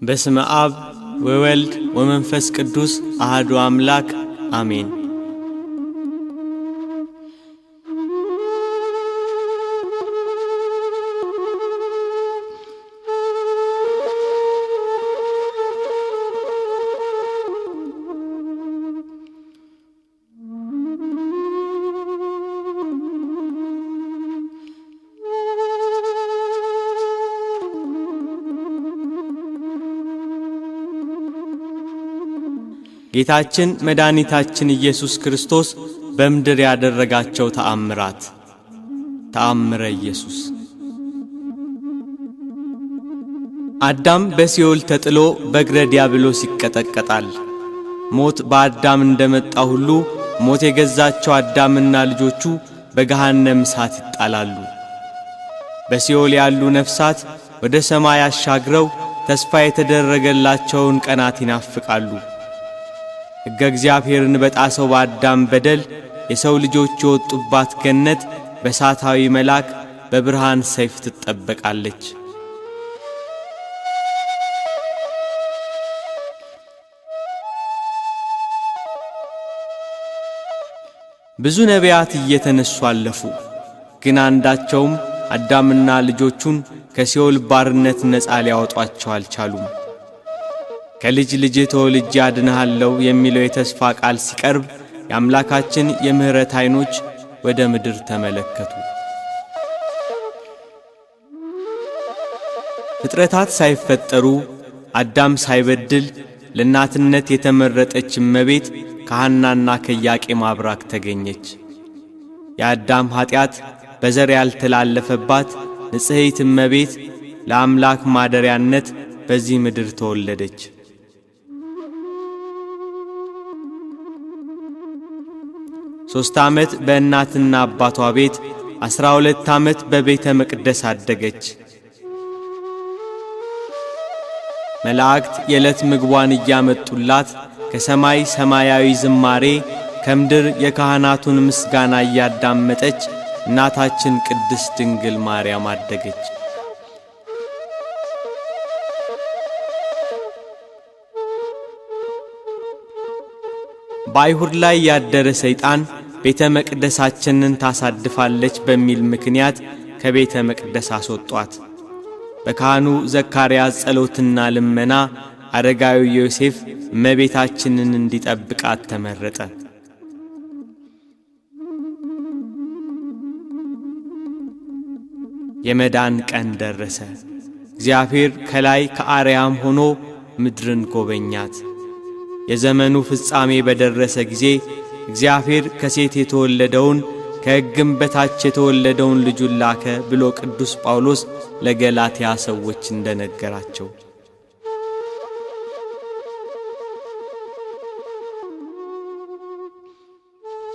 በስመ አብ ወወልድ ወመንፈስ ቅዱስ አሐዱ አምላክ አሜን። ጌታችን መድኃኒታችን ኢየሱስ ክርስቶስ በምድር ያደረጋቸው ተአምራት። ተአምረ ኢየሱስ። አዳም በሲኦል ተጥሎ በእግረ ዲያብሎስ ይቀጠቀጣል። ሞት በአዳም እንደመጣ ሁሉ ሞት የገዛቸው አዳምና ልጆቹ በገሃነም እሳት ይጣላሉ። በሲኦል ያሉ ነፍሳት ወደ ሰማይ አሻግረው ተስፋ የተደረገላቸውን ቀናት ይናፍቃሉ። ሕገ እግዚአብሔርን በጣሰው በአዳም በደል የሰው ልጆች የወጡባት ገነት በእሳታዊ መልአክ በብርሃን ሰይፍ ትጠበቃለች። ብዙ ነቢያት እየተነሱ አለፉ፣ ግን አንዳቸውም አዳምና ልጆቹን ከሲኦል ባርነት ነፃ ሊያወጧቸው አልቻሉም። ከልጅ ልጅ ተወልጄ አድንሃለሁ የሚለው የተስፋ ቃል ሲቀርብ የአምላካችን የምህረት ዓይኖች ወደ ምድር ተመለከቱ። ፍጥረታት ሳይፈጠሩ አዳም ሳይበድል ለእናትነት የተመረጠች እመቤት ከሐናና ከኢያቄም አብራክ ተገኘች። የአዳም ኀጢአት በዘር ያልተላለፈባት ንጽሕት እመቤት ለአምላክ ማደሪያነት በዚህ ምድር ተወለደች። 3 ዓመት በእናትና አባቷ ቤት 12 ዓመት በቤተ መቅደስ አደገች። መላእክት የዕለት ምግቧን እያመጡላት ከሰማይ ሰማያዊ ዝማሬ ከምድር የካህናቱን ምስጋና እያዳመጠች እናታችን ቅድስት ድንግል ማርያም አደገች። በአይሁድ ላይ ያደረ ሰይጣን ቤተ መቅደሳችንን ታሳድፋለች በሚል ምክንያት ከቤተ መቅደስ አስወጧት። በካህኑ ዘካርያስ ጸሎትና ልመና አረጋዊ ዮሴፍ እመቤታችንን እንዲጠብቃት ተመረጠ። የመዳን ቀን ደረሰ። እግዚአብሔር ከላይ ከአርያም ሆኖ ምድርን ጎበኛት። የዘመኑ ፍጻሜ በደረሰ ጊዜ እግዚአብሔር ከሴት የተወለደውን ከሕግም በታች የተወለደውን ልጁን ላከ ብሎ ቅዱስ ጳውሎስ ለገላትያ ሰዎች እንደነገራቸው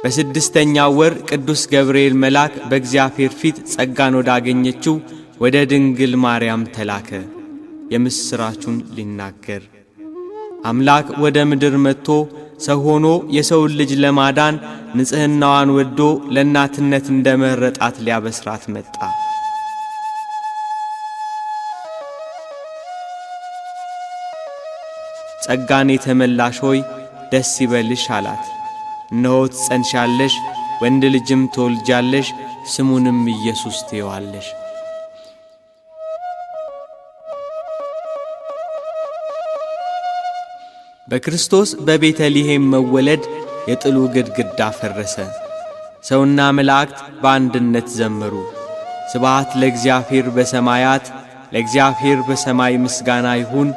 በስድስተኛው ወር ቅዱስ ገብርኤል መልአክ በእግዚአብሔር ፊት ጸጋን ወዳገኘችው ወደ ድንግል ማርያም ተላከ፣ የምስራቹን ሊናገር። አምላክ ወደ ምድር መጥቶ ሰው ሆኖ የሰውን ልጅ ለማዳን ንጽሕናዋን ወዶ ለእናትነት እንደመረጣት ሊያበስራት መጣ። ጸጋን የተመላሽ ሆይ ደስ ይበልሽ አላት። እነሆ ትጸንሻለሽ፣ ወንድ ልጅም ትወልጃለሽ፣ ስሙንም ኢየሱስ ትዪዋለሽ። በክርስቶስ በቤተልሔም መወለድ የጥሉ ግድግዳ ፈረሰ። ሰውና መላእክት በአንድነት ዘመሩ። ስብሐት ለእግዚአብሔር በሰማያት፣ ለእግዚአብሔር በሰማይ ምስጋና ይሁን፣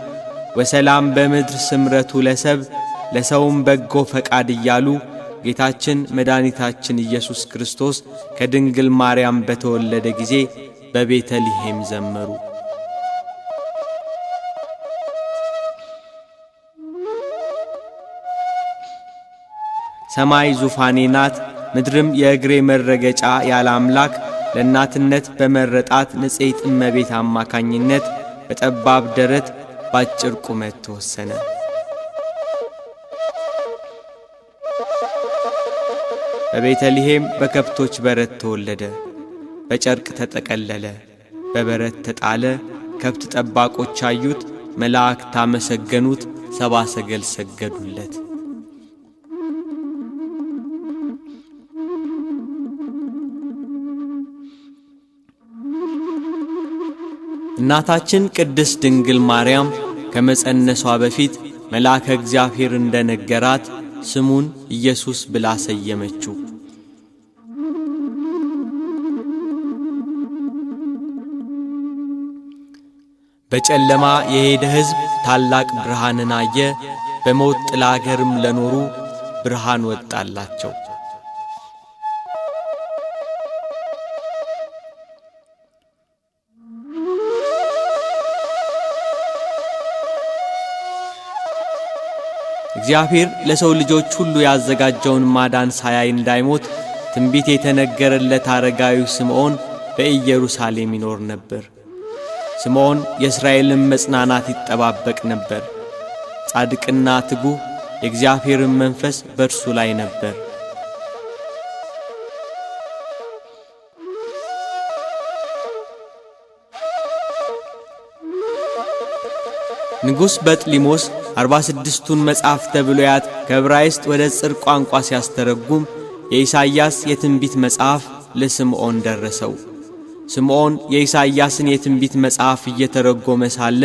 ወሰላም በምድር ስምረቱ ለሰብ፣ ለሰውም በጎ ፈቃድ እያሉ ጌታችን መድኃኒታችን ኢየሱስ ክርስቶስ ከድንግል ማርያም በተወለደ ጊዜ በቤተልሔም ዘመሩ። ሰማይ ዙፋኔ ናት፣ ምድርም የእግሬ መረገጫ ያለ አምላክ ለእናትነት በመረጣት ንጽሕት እመቤት አማካኝነት በጠባብ ደረት ባጭር ቁመት ተወሰነ። በቤተልሔም በከብቶች በረት ተወለደ። በጨርቅ ተጠቀለለ፣ በበረት ተጣለ። ከብት ጠባቆች አዩት፣ መላእክት አመሰገኑት፣ ሰብአ ሰገል ሰገዱለት። እናታችን ቅድስት ድንግል ማርያም ከመጸነሷ በፊት መልአከ እግዚአብሔር እንደነገራት ስሙን ኢየሱስ ብላ ሰየመችው። በጨለማ የሄደ ሕዝብ ታላቅ ብርሃንን አየ፣ በሞት ጥላ አገርም ለኖሩ ብርሃን ወጣላቸው። እግዚአብሔር ለሰው ልጆች ሁሉ ያዘጋጀውን ማዳን ሳያይ እንዳይሞት ትንቢት የተነገረለት አረጋዊው ስምዖን በኢየሩሳሌም ይኖር ነበር። ስምዖን የእስራኤልን መጽናናት ይጠባበቅ ነበር። ጻድቅና ትጉህ፣ የእግዚአብሔርን መንፈስ በእርሱ ላይ ነበር። ንጉሥ በጥሊሞስ 46ቱን መጻሕፍተ ብሉያት ከዕብራይስጥ ወደ ጽር ቋንቋ ሲያስተረጉም የኢሳይያስ የትንቢት መጽሐፍ ለስምዖን ደረሰው። ስምዖን የኢሳይያስን የትንቢት መጽሐፍ እየተረጎመ ሳለ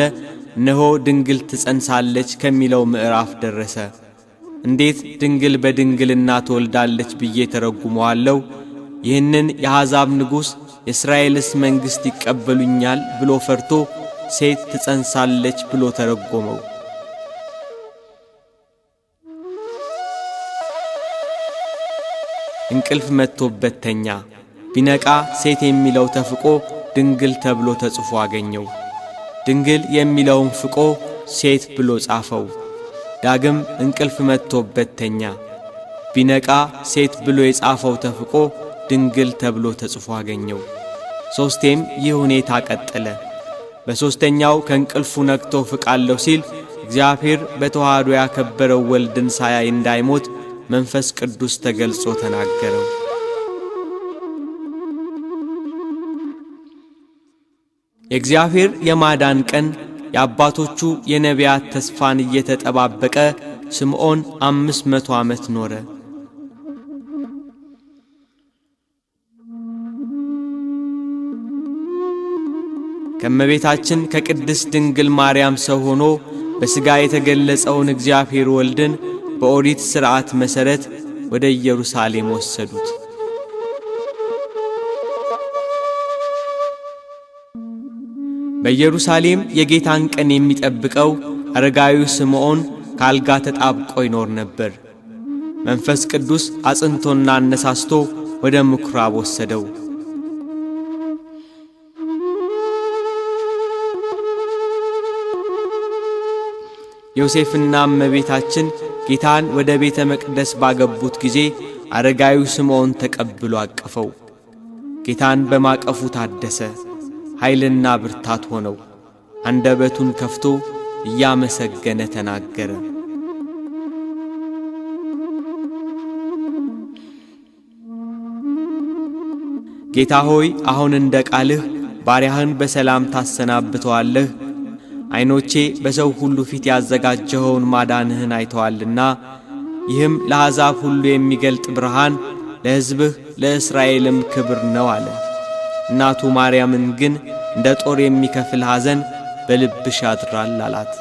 እነሆ ድንግል ትጸንሳለች ከሚለው ምዕራፍ ደረሰ። እንዴት ድንግል በድንግልና ትወልዳለች ብዬ ተረጉመዋለሁ? ይህንን የአሕዛብ ንጉሥ የእስራኤልስ መንግሥት ይቀበሉኛል ብሎ ፈርቶ ሴት ትጸንሳለች ብሎ ተረጎመው። እንቅልፍ መጥቶበት ተኛ። ቢነቃ ሴት የሚለው ተፍቆ ድንግል ተብሎ ተጽፎ አገኘው። ድንግል የሚለውን ፍቆ ሴት ብሎ ጻፈው። ዳግም እንቅልፍ መጥቶበት ተኛ። ቢነቃ ሴት ብሎ የጻፈው ተፍቆ ድንግል ተብሎ ተጽፎ አገኘው። ሦስቴም ይህ ሁኔታ ቀጠለ። በሦስተኛው ከእንቅልፉ ነቅቶ ፍቃለሁ ሲል እግዚአብሔር በተዋህዶ ያከበረው ወልድን ሳያይ እንዳይሞት መንፈስ ቅዱስ ተገልጾ ተናገረው። የእግዚአብሔር የማዳን ቀን የአባቶቹ የነቢያት ተስፋን እየተጠባበቀ ስምዖን 500 ዓመት ኖረ። ከእመቤታችን ከቅድስት ድንግል ማርያም ሰው ሆኖ በሥጋ የተገለጸውን እግዚአብሔር ወልድን በኦሪት ሥርዓት መሠረት ወደ ኢየሩሳሌም ወሰዱት። በኢየሩሳሌም የጌታን ቀን የሚጠብቀው አረጋዊው ስምዖን ካልጋ ተጣብቆ ይኖር ነበር። መንፈስ ቅዱስ አጽንቶና አነሳስቶ ወደ ምኵራብ ወሰደው። ዮሴፍና እመቤታችን ጌታን ወደ ቤተ መቅደስ ባገቡት ጊዜ አረጋዊው ስምዖን ተቀብሎ አቀፈው። ጌታን በማቀፉ ታደሰ፣ ኃይልና ብርታት ሆነው። አንደበቱን ከፍቶ እያመሰገነ ተናገረ። ጌታ ሆይ አሁን እንደ ቃልህ ባሪያህን በሰላም ታሰናብተዋለህ። ዓይኖቼ በሰው ሁሉ ፊት ያዘጋጀኸውን ማዳንህን አይተዋልና ይህም ለአሕዛብ ሁሉ የሚገልጥ ብርሃን ለሕዝብህ ለእስራኤልም ክብር ነው አለ። እናቱ ማርያምን ግን እንደ ጦር የሚከፍል ሐዘን በልብሽ ያድራል አላት።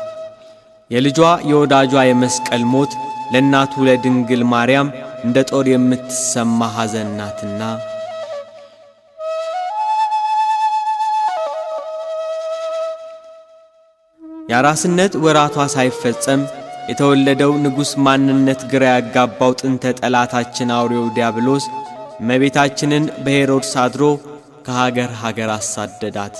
የልጇ የወዳጇ የመስቀል ሞት ለእናቱ ለድንግል ማርያም እንደ ጦር የምትሰማ ሐዘን ናትና የአራስነት ወራቷ ሳይፈጸም የተወለደው ንጉሥ ማንነት ግራ ያጋባው ጥንተ ጠላታችን አውሬው ዲያብሎስ እመቤታችንን በሄሮድስ አድሮ ከሀገር ሀገር አሳደዳት።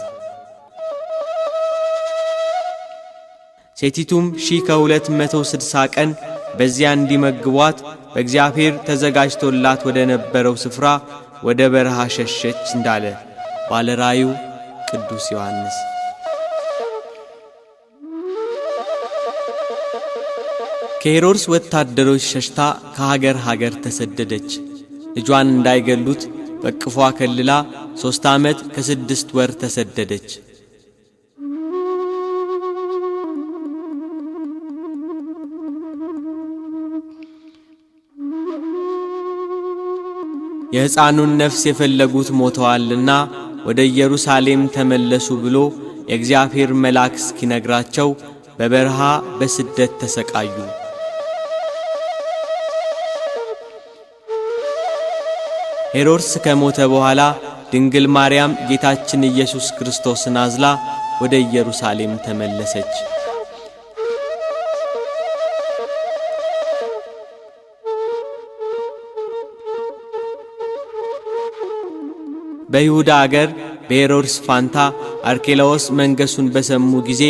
ሴቲቱም 1260 ቀን በዚያ እንዲመግቧት በእግዚአብሔር ተዘጋጅቶላት ወደ ነበረው ስፍራ ወደ በረሃ ሸሸች እንዳለ ባለ ራእዩ ቅዱስ ዮሐንስ። ከሄሮድስ ወታደሮች ሸሽታ ከሀገር ሀገር ተሰደደች። ልጇን እንዳይገሉት በቅፏ ከልላ 3 ዓመት ከ6 ወር ተሰደደች። የሕፃኑን ነፍስ የፈለጉት ሞተዋልና ወደ ኢየሩሳሌም ተመለሱ ብሎ የእግዚአብሔር መልአክ እስኪነግራቸው በበረሃ በስደት ተሰቃዩ። ሄሮድስ ከሞተ በኋላ ድንግል ማርያም ጌታችን ኢየሱስ ክርስቶስን አዝላ ወደ ኢየሩሳሌም ተመለሰች። በይሁዳ አገር በሄሮድስ ፋንታ አርኬላዎስ መንገሱን በሰሙ ጊዜ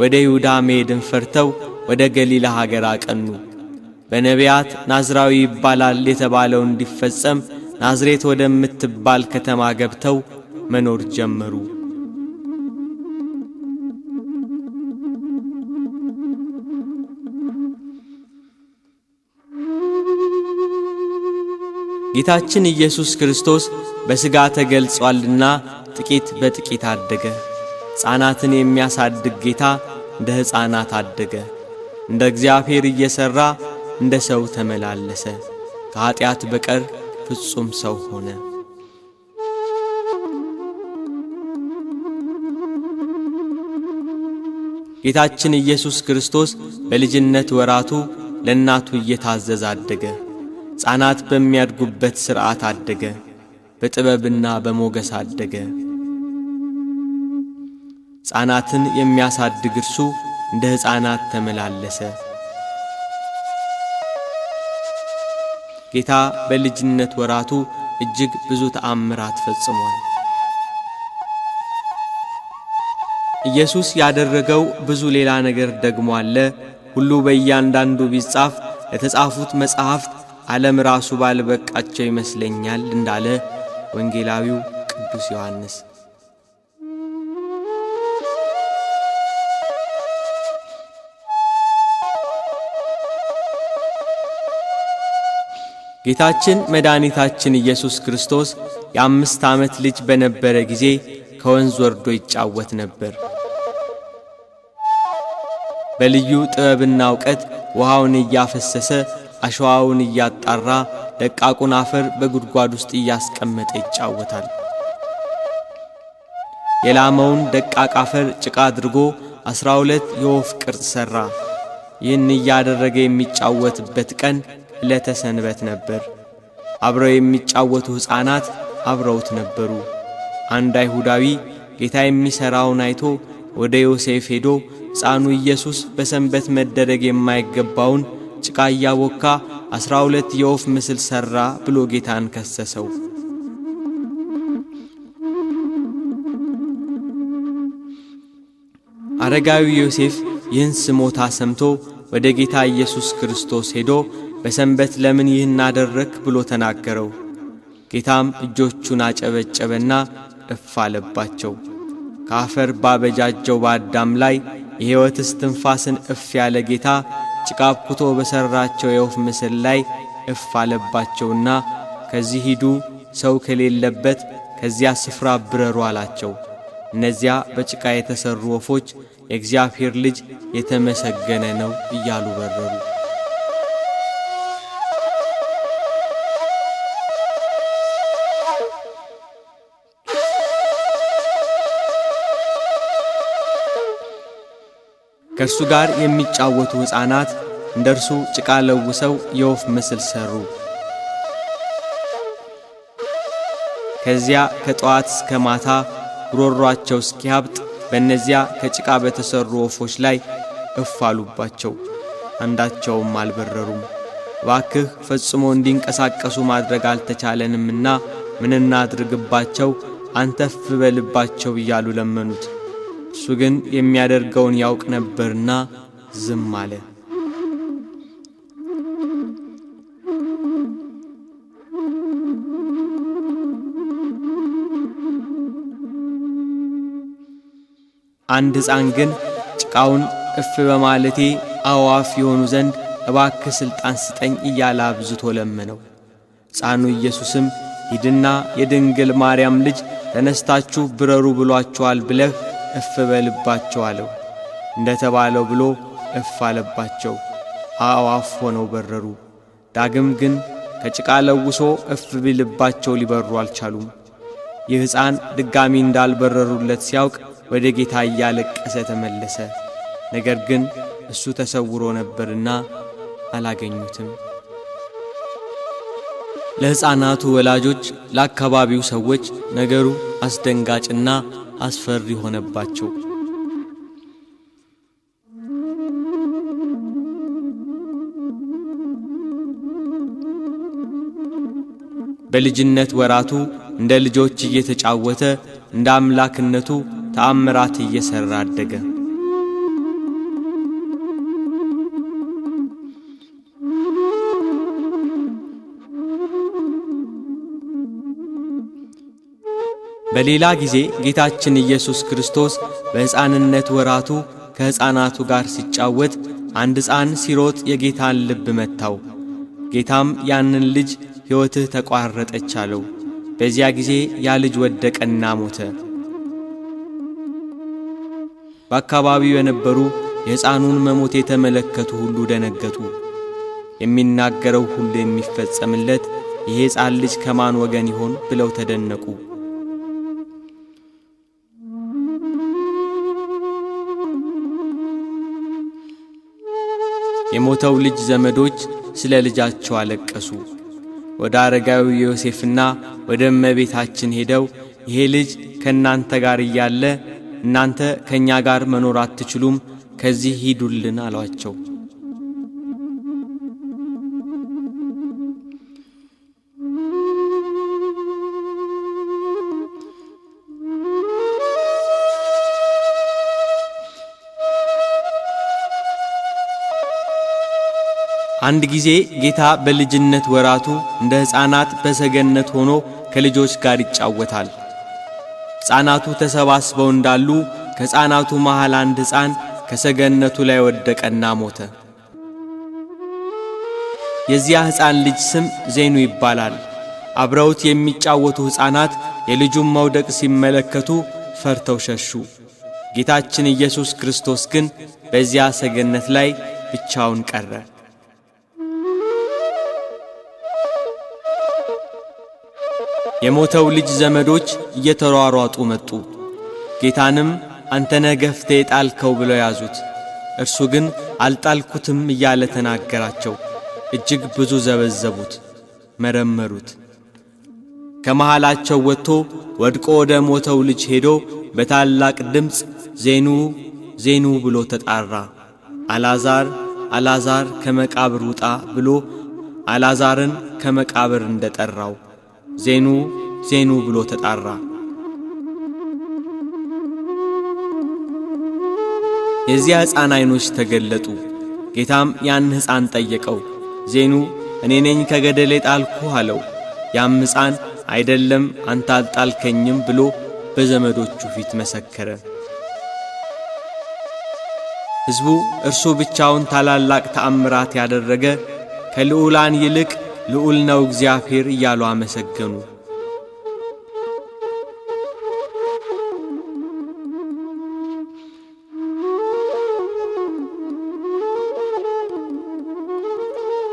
ወደ ይሁዳ መሄድን ፈርተው ወደ ገሊላ ሀገር አቀኑ። በነቢያት ናዝራዊ ይባላል የተባለው እንዲፈጸም ናዝሬት ወደምትባል ከተማ ገብተው መኖር ጀመሩ። ጌታችን ኢየሱስ ክርስቶስ በሥጋ ተገልጿልና ጥቂት በጥቂት አደገ። ሕፃናትን የሚያሳድግ ጌታ እንደ ሕፃናት አደገ። እንደ እግዚአብሔር እየሠራ እንደ ሰው ተመላለሰ። ከኀጢአት በቀር ፍጹም ሰው ሆነ። ጌታችን ኢየሱስ ክርስቶስ በልጅነት ወራቱ ለእናቱ እየታዘዘ አደገ። ሕፃናት በሚያድጉበት ሥርዓት አደገ። በጥበብና በሞገስ አደገ። ሕፃናትን የሚያሳድግ እርሱ እንደ ሕፃናት ተመላለሰ። ጌታ በልጅነት ወራቱ እጅግ ብዙ ተአምራት ፈጽሟል። ኢየሱስ ያደረገው ብዙ ሌላ ነገር ደግሞ አለ። ሁሉ በእያንዳንዱ ቢጻፍ ለተጻፉት መጻሕፍት ዓለም ራሱ ባልበቃቸው ይመስለኛል እንዳለ ወንጌላዊው ቅዱስ ዮሐንስ። ጌታችን መድኃኒታችን ኢየሱስ ክርስቶስ የ5 ዓመት ልጅ በነበረ ጊዜ ከወንዝ ወርዶ ይጫወት ነበር። በልዩ ጥበብና ዕውቀት ውሃውን እያፈሰሰ አሸዋውን እያጣራ ደቃቁን አፈር በጉድጓድ ውስጥ እያስቀመጠ ይጫወታል። የላመውን ደቃቅ አፈር ጭቃ አድርጎ 12 የወፍ ቅርጽ ሠራ። ይህን እያደረገ የሚጫወትበት ቀን ዕለተ ሰንበት ነበር። አብረው የሚጫወቱ ሕፃናት አብረውት ነበሩ። አንድ አይሁዳዊ ጌታ የሚሠራውን አይቶ ወደ ዮሴፍ ሄዶ ሕፃኑ ኢየሱስ በሰንበት መደረግ የማይገባውን ጭቃ እያቦካ 12 የወፍ ምስል ሠራ ብሎ ጌታን ከሰሰው። አረጋዊ ዮሴፍ ይህን ስሞታ ሰምቶ ወደ ጌታ ኢየሱስ ክርስቶስ ሄዶ በሰንበት ለምን ይህን አደረክ ብሎ ተናገረው። ጌታም እጆቹን አጨበጨበና እፍ አለባቸው። ከአፈር ባበጃጀው በአዳም ላይ የሕይወት እስትንፋስን እፍ ያለ ጌታ ጭቃ አብኩቶ በሠራቸው የወፍ ምስል ላይ እፍ አለባቸውና ከዚህ ሂዱ፣ ሰው ከሌለበት ከዚያ ስፍራ ብረሩ አላቸው። እነዚያ በጭቃ የተሠሩ ወፎች የእግዚአብሔር ልጅ የተመሰገነ ነው እያሉ በረሩ። ከእርሱ ጋር የሚጫወቱ ሕፃናት እንደ እርሱ ጭቃ ለውሰው የወፍ ምስል ሠሩ። ከዚያ ከጠዋት እስከ ማታ ጉሮሮአቸው እስኪያብጥ በእነዚያ ከጭቃ በተሠሩ ወፎች ላይ እፍ አሉባቸው። አንዳቸውም አልበረሩም። እባክህ ፈጽሞ እንዲንቀሳቀሱ ማድረግ አልተቻለንምና ምን እናድርግባቸው? አንተ እፍ በልባቸው እያሉ ለመኑት። እሱ ግን የሚያደርገውን ያውቅ ነበርና ዝም አለ። አንድ ሕፃን ግን ጭቃውን እፍ በማለቴ አዋፍ የሆኑ ዘንድ እባክህ ሥልጣን ስጠኝ እያለ አብዝቶ ለመነው። ሕፃኑ ኢየሱስም ሂድና የድንግል ማርያም ልጅ ተነስታችሁ ብረሩ ብሏችኋል ብለህ እፍ በልባቸው አለው። እንደ ተባለው ብሎ እፍ አለባቸው። አዕዋፍ ሆነው በረሩ። ዳግም ግን ከጭቃ ለውሶ እፍ ቢልባቸው ሊበሩ አልቻሉም። ይህ ሕፃን ድጋሚ እንዳልበረሩለት ሲያውቅ ወደ ጌታ እያለቀሰ ተመለሰ። ነገር ግን እሱ ተሰውሮ ነበርና አላገኙትም። ለሕፃናቱ ወላጆች፣ ለአካባቢው ሰዎች ነገሩ አስደንጋጭና አስፈሪ ሆነባቸው። በልጅነት ወራቱ እንደ ልጆች እየተጫወተ እንደ አምላክነቱ ተአምራት እየሰራ አደገ። በሌላ ጊዜ ጌታችን ኢየሱስ ክርስቶስ በሕፃንነት ወራቱ ከሕፃናቱ ጋር ሲጫወት አንድ ሕፃን ሲሮጥ የጌታን ልብ መታው። ጌታም ያንን ልጅ ሕይወትህ ተቋረጠች አለው። በዚያ ጊዜ ያ ልጅ ወደቀና ሞተ። በአካባቢው የነበሩ የሕፃኑን መሞት የተመለከቱ ሁሉ ደነገጡ። የሚናገረው ሁሉ የሚፈጸምለት ይሄ ሕፃን ልጅ ከማን ወገን ይሆን ብለው ተደነቁ። የሞተው ልጅ ዘመዶች ስለ ልጃቸው አለቀሱ። ወደ አረጋዊ ዮሴፍና ወደ እመቤታችን ሄደው ይሄ ልጅ ከእናንተ ጋር እያለ እናንተ ከእኛ ጋር መኖር አትችሉም፣ ከዚህ ሂዱልን አሏቸው። አንድ ጊዜ ጌታ በልጅነት ወራቱ እንደ ሕፃናት በሰገነት ሆኖ ከልጆች ጋር ይጫወታል። ሕፃናቱ ተሰባስበው እንዳሉ ከሕፃናቱ መሃል አንድ ሕፃን ከሰገነቱ ላይ ወደቀና ሞተ። የዚያ ሕፃን ልጅ ስም ዜኑ ይባላል። አብረውት የሚጫወቱ ሕፃናት የልጁን መውደቅ ሲመለከቱ ፈርተው ሸሹ። ጌታችን ኢየሱስ ክርስቶስ ግን በዚያ ሰገነት ላይ ብቻውን ቀረ። የሞተው ልጅ ዘመዶች እየተሯሯጡ መጡ። ጌታንም አንተ ነህ ገፍተህ ጣልከው ብለው ያዙት። እርሱ ግን አልጣልኩትም እያለ ተናገራቸው። እጅግ ብዙ ዘበዘቡት፣ መረመሩት። ከመሃላቸው ወጥቶ ወድቆ ወደ ሞተው ልጅ ሄዶ በታላቅ ድምፅ ዜኑ ዜኑ ብሎ ተጣራ። አልዓዛር አልዓዛር ከመቃብር ውጣ ብሎ አልዓዛርን ከመቃብር እንደጠራው ዜኑ ዜኑ ብሎ ተጣራ። የዚያ ሕፃን ዓይኖች ተገለጡ። ጌታም ያን ሕፃን ጠየቀው። ዜኑ እኔ ነኝ ከገደል የጣልኩህ አለው። ያም ሕፃን አይደለም አንተ አልጣልከኝም ብሎ በዘመዶቹ ፊት መሰከረ። ሕዝቡ እርሱ ብቻውን ታላላቅ ተአምራት ያደረገ ከልዑላን ይልቅ ልዑል ነው እግዚአብሔር እያሉ አመሰገኑ።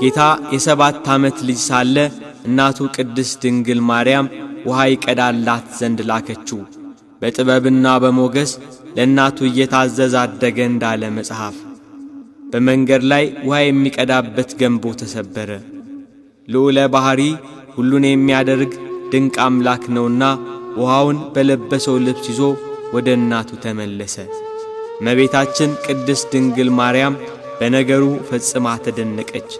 ጌታ የ7 ዓመት ልጅ ሳለ እናቱ ቅድስት ድንግል ማርያም ውሃ ይቀዳላት ዘንድ ላከችው። በጥበብና በሞገስ ለእናቱ እየታዘዘ አደገ እንዳለ መጽሐፍ። በመንገድ ላይ ውሃ የሚቀዳበት ገንቦ ተሰበረ። ልዑለ ባሕሪ ሁሉን የሚያደርግ ድንቅ አምላክ ነውና ውሃውን በለበሰው ልብስ ይዞ ወደ እናቱ ተመለሰ። እመቤታችን ቅድስት ድንግል ማርያም በነገሩ ፈጽማ ተደነቀች።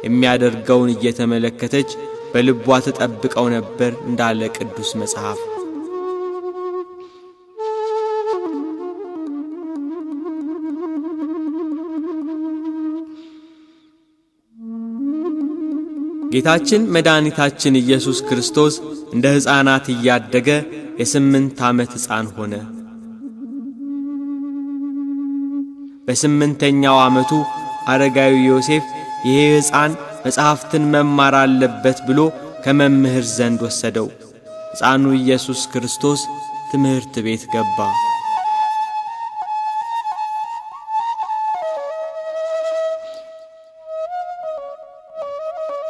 የሚያደርገውን እየተመለከተች በልቧ ተጠብቀው ነበር እንዳለ ቅዱስ መጽሐፍ። ጌታችን መድኃኒታችን ኢየሱስ ክርስቶስ እንደ ሕፃናት እያደገ የ8 ዓመት ሕፃን ሆነ። በ8ኛው ዓመቱ አረጋዊ ዮሴፍ ይሄ ሕፃን መጽሐፍትን መማር አለበት ብሎ ከመምህር ዘንድ ወሰደው። ሕፃኑ ኢየሱስ ክርስቶስ ትምህርት ቤት ገባ።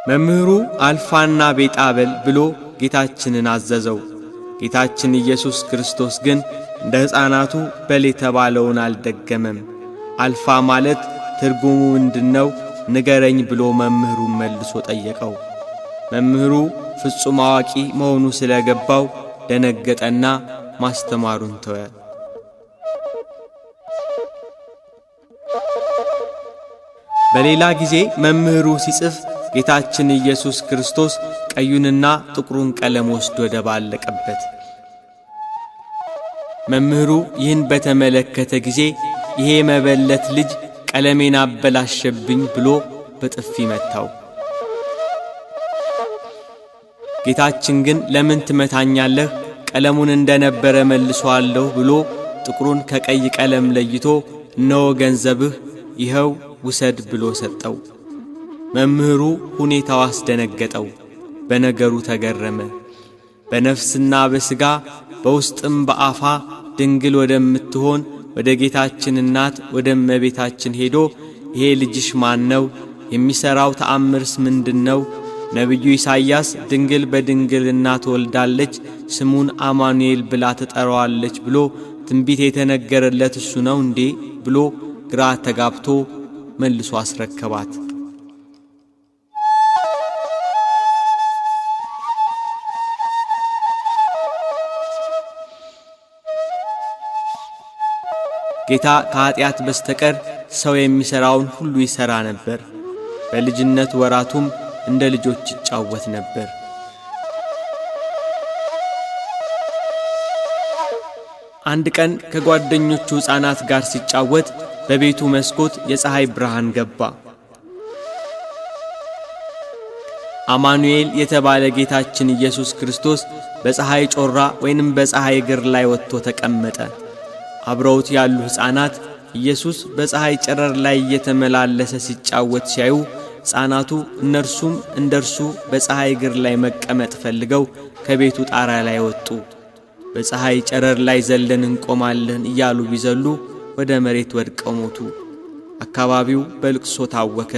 መምህሩ አልፋና ቤጣ በል ብሎ ጌታችንን አዘዘው። ጌታችን ኢየሱስ ክርስቶስ ግን እንደ ሕፃናቱ በል የተባለውን አልደገመም። አልፋ ማለት ትርጉሙ ምንድነው ንገረኝ ብሎ መምህሩን መልሶ ጠየቀው። መምህሩ ፍጹም አዋቂ መሆኑ ስለገባው ደነገጠና ማስተማሩን ተወ። በሌላ ጊዜ መምህሩ ሲጽፍ ጌታችን ኢየሱስ ክርስቶስ ቀዩንና ጥቁሩን ቀለም ወስዶ ደባለቀበት። መምህሩ ይህን በተመለከተ ጊዜ ይሄ መበለት ልጅ ቀለሜን አበላሸብኝ ብሎ በጥፊ መታው። ጌታችን ግን ለምን ትመታኛለህ? ቀለሙን እንደነበረ መልሶአለሁ ብሎ ጥቁሩን ከቀይ ቀለም ለይቶ እነሆ ገንዘብህ ይኸው ውሰድ ብሎ ሰጠው። መምህሩ ሁኔታው አስደነገጠው፣ በነገሩ ተገረመ። በነፍስና በሥጋ በውስጥም በአፋ ድንግል ወደምትሆን ወደ ጌታችን እናት ወደ እመቤታችን ሄዶ ይሄ ልጅሽ ማን ነው? የሚሠራው ተአምርስ ምንድነው? ነቢዩ ኢሳይያስ ድንግል በድንግልና ትወልዳለች፣ ስሙን አማኑኤል ብላ ትጠራዋለች ብሎ ትንቢት የተነገረለት እሱ ነው እንዴ ብሎ ግራ ተጋብቶ መልሶ አስረከባት። ጌታ ከኃጢአት በስተቀር ሰው የሚሠራውን ሁሉ ይሠራ ነበር። በልጅነት ወራቱም እንደ ልጆች ይጫወት ነበር። አንድ ቀን ከጓደኞቹ ሕፃናት ጋር ሲጫወት በቤቱ መስኮት የፀሐይ ብርሃን ገባ። አማኑኤል የተባለ ጌታችን ኢየሱስ ክርስቶስ በፀሐይ ጮራ ወይንም በፀሐይ እግር ላይ ወጥቶ ተቀመጠ። አብረውት ያሉ ሕፃናት ኢየሱስ በፀሐይ ጨረር ላይ እየተመላለሰ ሲጫወት ሲያዩ ሕፃናቱ እነርሱም እንደርሱ በፀሐይ እግር ላይ መቀመጥ ፈልገው ከቤቱ ጣራ ላይ ወጡ። በፀሐይ ጨረር ላይ ዘለን እንቆማለን እያሉ ቢዘሉ ወደ መሬት ወድቀው ሞቱ። አካባቢው በልቅሶ ታወከ።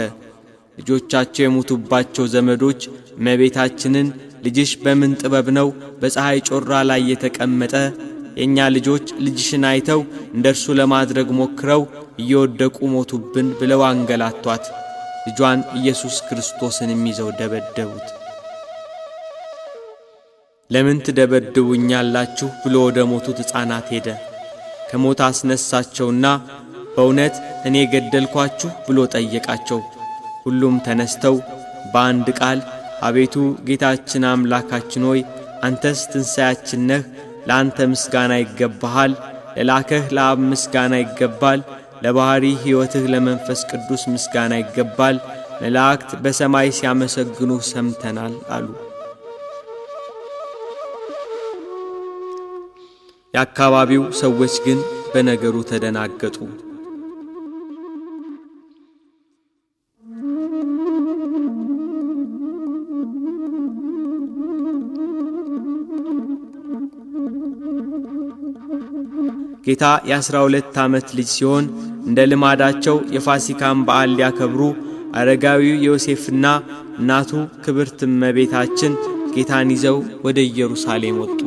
ልጆቻቸው የሞቱባቸው ዘመዶች እመቤታችንን ልጅሽ በምን ጥበብ ነው በፀሐይ ጮራ ላይ የተቀመጠ? የኛ ልጆች ልጅሽን አይተው እንደርሱ ለማድረግ ሞክረው እየወደቁ ሞቱብን ብለው አንገላቷት። ልጇን ኢየሱስ ክርስቶስን ይዘው ደበደቡት። ለምን ትደበድቡኛላችሁ ብሎ ወደ ሞቱት ሕፃናት ሄደ። ከሞት አስነሳቸውና በእውነት እኔ ገደልኳችሁ ብሎ ጠየቃቸው። ሁሉም ተነስተው በአንድ ቃል አቤቱ ጌታችን አምላካችን ሆይ አንተስ ትንሣኤያችን ነህ፣ ለአንተ ምስጋና ይገባሃል፣ ለላከህ ለአብ ምስጋና ይገባል፣ ለባሕሪ ሕይወትህ ለመንፈስ ቅዱስ ምስጋና ይገባል፣ መላእክት በሰማይ ሲያመሰግኑ ሰምተናል አሉ። የአካባቢው ሰዎች ግን በነገሩ ተደናገጡ። ጌታ የ12 ዓመት ልጅ ሲሆን እንደ ልማዳቸው የፋሲካን በዓል ሊያከብሩ አረጋዊው ዮሴፍና እናቱ ክብርት እመቤታችን ጌታን ይዘው ወደ ኢየሩሳሌም ወጡ።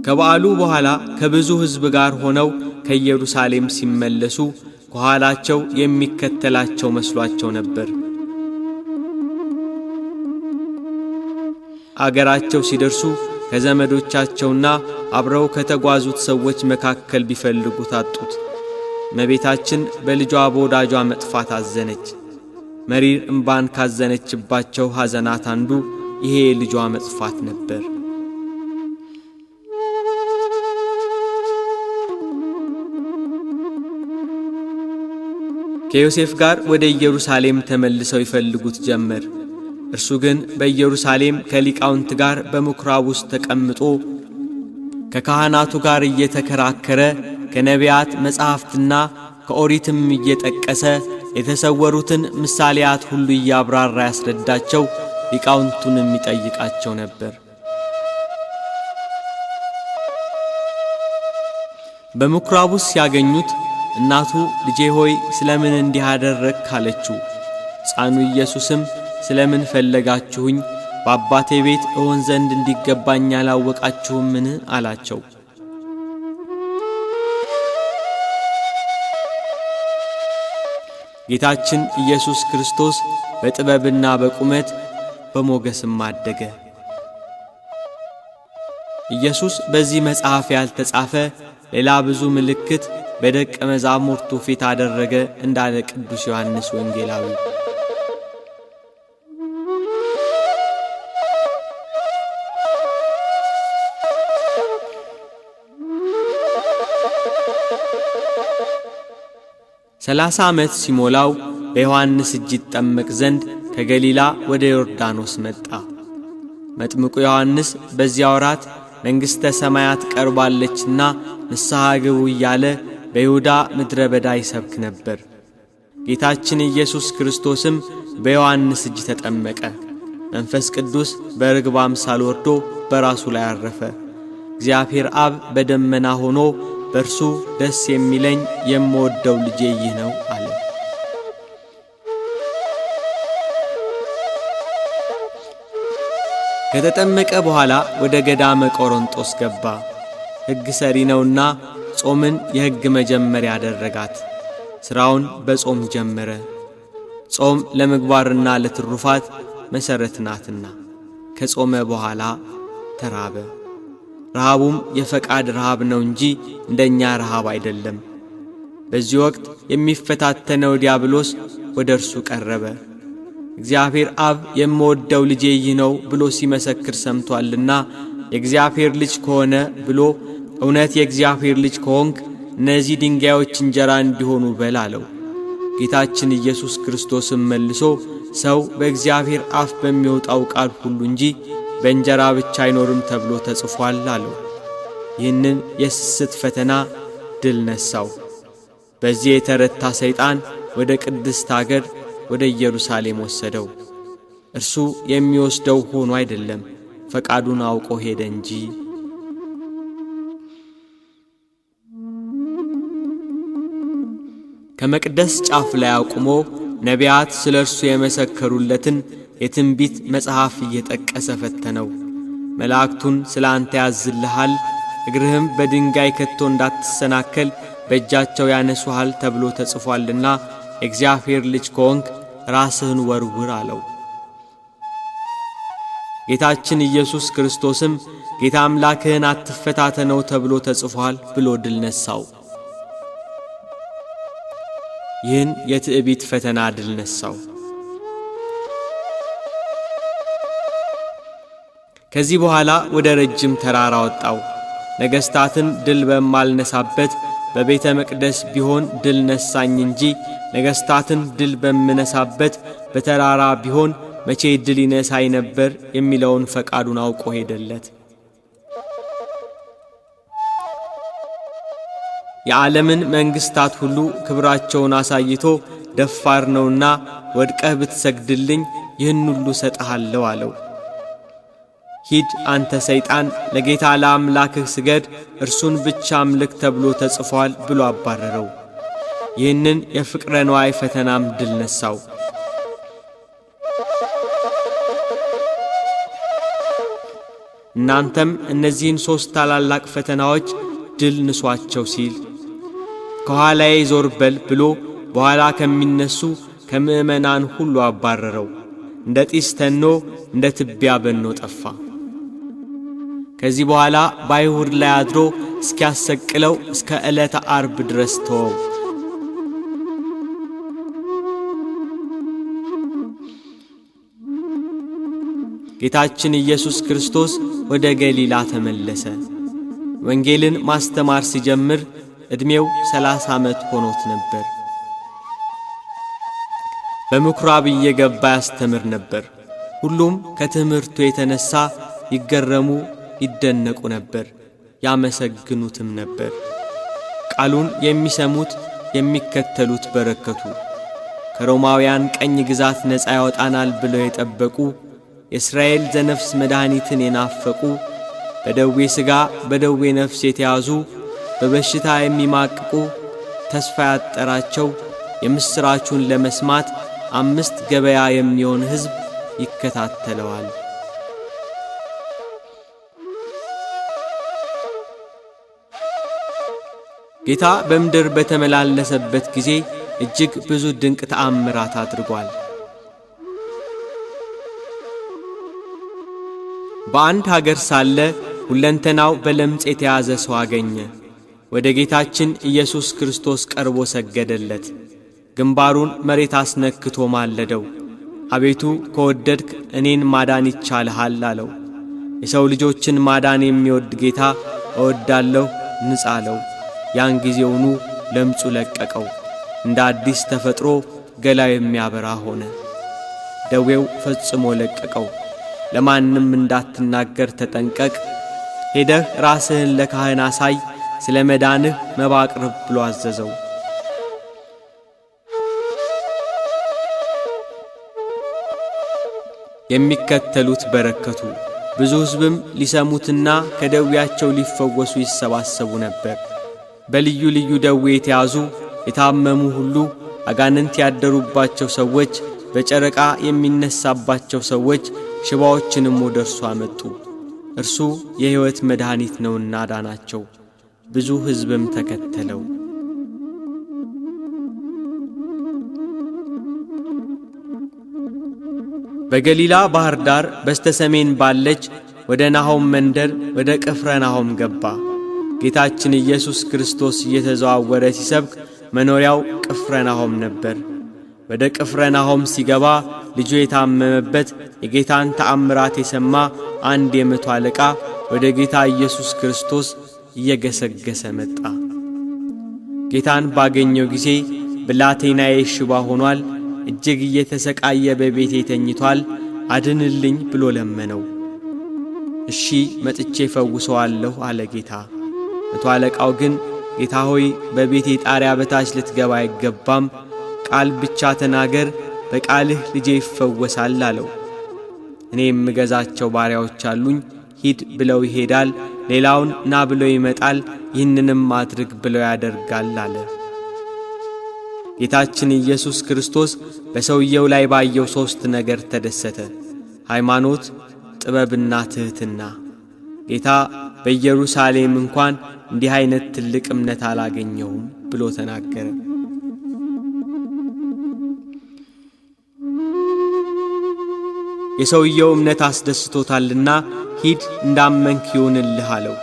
ከበዓሉ በኋላ ከብዙ ሕዝብ ጋር ሆነው ከኢየሩሳሌም ሲመለሱ ከኋላቸው የሚከተላቸው መስሏቸው ነበር። አገራቸው ሲደርሱ ከዘመዶቻቸውና አብረው ከተጓዙት ሰዎች መካከል ቢፈልጉት አጡት። እመቤታችን በልጇ በወዳጇ መጥፋት አዘነች። መሪር እምባን ካዘነችባቸው ሐዘናት አንዱ ይሄ ልጇ መጥፋት ነበር። ከዮሴፍ ጋር ወደ ኢየሩሳሌም ተመልሰው ይፈልጉት ጀመር። እርሱ ግን በኢየሩሳሌም ከሊቃውንት ጋር በምኵራብ ውስጥ ተቀምጦ ከካህናቱ ጋር እየተከራከረ ከነቢያት መጻሕፍትና ከኦሪትም እየጠቀሰ የተሰወሩትን ምሳሌያት ሁሉ እያብራራ ያስረዳቸው፣ ሊቃውንቱንም ይጠይቃቸው ነበር። በምኵራቡ ሲያገኙት እናቱ ልጄ ሆይ ስለምን እንዲህ አደረግክ አለችው። ሕፃኑ ኢየሱስም ስለምን ፈለጋችሁኝ? በአባቴ ቤት እሆን ዘንድ እንዲገባኝ አላወቃችሁምን? አላቸው። ጌታችን ኢየሱስ ክርስቶስ በጥበብና በቁመት በሞገስም አደገ። ኢየሱስ በዚህ መጽሐፍ ያልተጻፈ ሌላ ብዙ ምልክት በደቀ መዛሙርቱ ፊት አደረገ እንዳለ ቅዱስ ዮሐንስ ወንጌላዊ። ሰላሳ ዓመት ሲሞላው በዮሐንስ እጅ ይጠመቅ ዘንድ ከገሊላ ወደ ዮርዳኖስ መጣ። መጥምቁ ዮሐንስ በዚያ ወራት መንግሥተ ሰማያት ቀርባለችና ንስሐ ግቡ እያለ በይሁዳ ምድረ በዳ ይሰብክ ነበር። ጌታችን ኢየሱስ ክርስቶስም በዮሐንስ እጅ ተጠመቀ። መንፈስ ቅዱስ በርግብ አምሳል ወርዶ በራሱ ላይ አረፈ። እግዚአብሔር አብ በደመና ሆኖ በእርሱ ደስ የሚለኝ የምወደው ልጄ ይህ ነው አለ። ከተጠመቀ በኋላ ወደ ገዳመ ቆሮንጦስ ገባ። ሕግ ሰሪ ነውና ጾምን የሕግ መጀመሪያ አደረጋት። ሥራውን በጾም ጀመረ። ጾም ለምግባርና ለትሩፋት መሠረት ናትና። ከጾመ በኋላ ተራበ። ረሃቡም የፈቃድ ረሃብ ነው እንጂ እንደኛ ረሃብ አይደለም። በዚህ ወቅት የሚፈታተነው ዲያብሎስ ወደ እርሱ ቀረበ። እግዚአብሔር አብ የምወደው ልጄ ይህ ነው ብሎ ሲመሰክር ሰምቶአልና የእግዚአብሔር ልጅ ከሆነ ብሎ እውነት የእግዚአብሔር ልጅ ከሆንክ እነዚህ ድንጋዮች እንጀራ እንዲሆኑ በል አለው። ጌታችን ኢየሱስ ክርስቶስም መልሶ ሰው በእግዚአብሔር አፍ በሚወጣው ቃል ሁሉ እንጂ በእንጀራ ብቻ አይኖርም ተብሎ ተጽፏል አለው። ይህንን የስስት ፈተና ድል ነሳው። በዚህ የተረታ ሰይጣን ወደ ቅድስት አገር ወደ ኢየሩሳሌም ወሰደው። እርሱ የሚወስደው ሆኖ አይደለም፣ ፈቃዱን አውቆ ሄደ እንጂ። ከመቅደስ ጫፍ ላይ አቁሞ ነቢያት ስለ እርሱ የመሰከሩለትን የትንቢት መጽሐፍ እየጠቀሰ ፈተነው። መላእክቱን ስለ አንተ ያዝልሃል፣ እግርህም በድንጋይ ከቶ እንዳትሰናከል በእጃቸው ያነሱሃል ተብሎ ተጽፏልና የእግዚአብሔር ልጅ ከሆንክ ራስህን ወርውር አለው። ጌታችን ኢየሱስ ክርስቶስም ጌታ አምላክህን አትፈታተነው ተብሎ ተጽፏል ብሎ ድል ነሳው። ይህን የትዕቢት ፈተና ድል ነሳው። ከዚህ በኋላ ወደ ረጅም ተራራ ወጣው። ነገሥታትን ድል በማልነሳበት በቤተ መቅደስ ቢሆን ድል ነሳኝ እንጂ ነገሥታትን ድል በምነሳበት በተራራ ቢሆን መቼ ድል ይነሳኝ ነበር የሚለውን ፈቃዱን አውቆ ሄደለት። የዓለምን መንግሥታት ሁሉ ክብራቸውን አሳይቶ ደፋር ነውና ወድቀህ ብትሰግድልኝ ይህን ሁሉ ሰጠሃለሁ አለው። ሂድ አንተ ሰይጣን፣ ለጌታ ለአምላክህ ስገድ፣ እርሱን ብቻ አምልክ ተብሎ ተጽፏል ብሎ አባረረው። ይህንን የፍቅረ ነዋይ ፈተናም ድል ነሳው። እናንተም እነዚህን 3 ታላላቅ ፈተናዎች ድል ንሷቸው ሲል ከኋላዬ ዞር በል ብሎ በኋላ ከሚነሱ ከምእመናን ሁሉ አባረረው። እንደ ጢስ ተኖ እንደ ትቢያ በኖ ጠፋ። ከዚህ በኋላ በአይሁድ ላይ አድሮ እስኪያሰቅለው እስከ ዕለተ ዓርብ ድረስ ተወው። ጌታችን ኢየሱስ ክርስቶስ ወደ ገሊላ ተመለሰ። ወንጌልን ማስተማር ሲጀምር ዕድሜው 30 ዓመት ሆኖት ነበር። በምኵራብ እየገባ ያስተምር ነበር። ሁሉም ከትምህርቱ የተነሳ ይገረሙ ይደነቁ ነበር፣ ያመሰግኑትም ነበር። ቃሉን የሚሰሙት የሚከተሉት በረከቱ። ከሮማውያን ቀኝ ግዛት ነፃ ያወጣናል ብለው የጠበቁ የእስራኤል ዘነፍስ መድኃኒትን የናፈቁ በደዌ ሥጋ በደዌ ነፍስ የተያዙ በበሽታ የሚማቅቁ ተስፋ ያጠራቸው የምስራቹን ለመስማት 5 ገበያ የሚሆን ሕዝብ ይከታተለዋል። ጌታ በምድር በተመላለሰበት ጊዜ እጅግ ብዙ ድንቅ ተአምራት አድርጓል። በአንድ ሀገር ሳለ ሁለንተናው በለምጽ የተያዘ ሰው አገኘ። ወደ ጌታችን ኢየሱስ ክርስቶስ ቀርቦ ሰገደለት። ግንባሩን መሬት አስነክቶ ማለደው። አቤቱ ከወደድክ እኔን ማዳን ይቻልሃል አለው። የሰው ልጆችን ማዳን የሚወድ ጌታ እወዳለሁ ንጻ አለው። ያን ጊዜውኑ ለምጹ ለቀቀው። እንደ አዲስ ተፈጥሮ ገላው የሚያበራ ሆነ። ደዌው ፈጽሞ ለቀቀው። ለማንም እንዳትናገር ተጠንቀቅ፣ ሄደህ ራስህን ለካህን አሳይ፣ ስለ መዳንህ መባ አቅርብ ብሎ አዘዘው። የሚከተሉት በረከቱ። ብዙ ሕዝብም ሊሰሙትና ከደዌያቸው ሊፈወሱ ይሰባሰቡ ነበር። በልዩ ልዩ ደዌ የተያዙ የታመሙ ሁሉ፣ አጋንንት ያደሩባቸው ሰዎች፣ በጨረቃ የሚነሳባቸው ሰዎች፣ ሽባዎችንም ወደ እርሱ አመጡ። እርሱ የሕይወት መድኃኒት ነውና ዳናቸው። ብዙ ሕዝብም ተከተለው። በገሊላ ባህር ዳር በስተሰሜን ባለች ወደ ናሆም መንደር ወደ ቅፍርናሆም ገባ። ጌታችን ኢየሱስ ክርስቶስ እየተዘዋወረ ሲሰብክ መኖሪያው ቅፍርናሆም ነበር። ወደ ቅፍርናሆም ሲገባ ልጁ የታመመበት የጌታን ተአምራት የሰማ አንድ የመቶ አለቃ ወደ ጌታ ኢየሱስ ክርስቶስ እየገሰገሰ መጣ። ጌታን ባገኘው ጊዜ ብላቴናዬ ሽባ ሆኗል፣ እጅግ እየተሰቃየ በቤቴ ተኝቷል፣ አድንልኝ ብሎ ለመነው። እሺ መጥቼ ፈውሰዋለሁ አለ ጌታ። መቶ አለቃው ግን ጌታ ሆይ በቤቴ ጣሪያ በታች ልትገባ አይገባም፣ ቃል ብቻ ተናገር፣ በቃልህ ልጄ ይፈወሳል አለው። እኔ የምገዛቸው ባሪያዎች አሉኝ፣ ሂድ ብለው ይሄዳል፣ ሌላውን ና ብለው ይመጣል፣ ይህንንም አድርግ ብለው ያደርጋል አለ። ጌታችን ኢየሱስ ክርስቶስ በሰውየው ላይ ባየው 3 ነገር ተደሰተ። ሃይማኖት፣ ጥበብና ትሕትና። ጌታ በኢየሩሳሌም እንኳን እንዲህ አይነት ትልቅ እምነት አላገኘሁም ብሎ ተናገረ። የሰውየው እምነት አስደስቶታልና ሂድ እንዳመንክ ይሁንልህ አለው።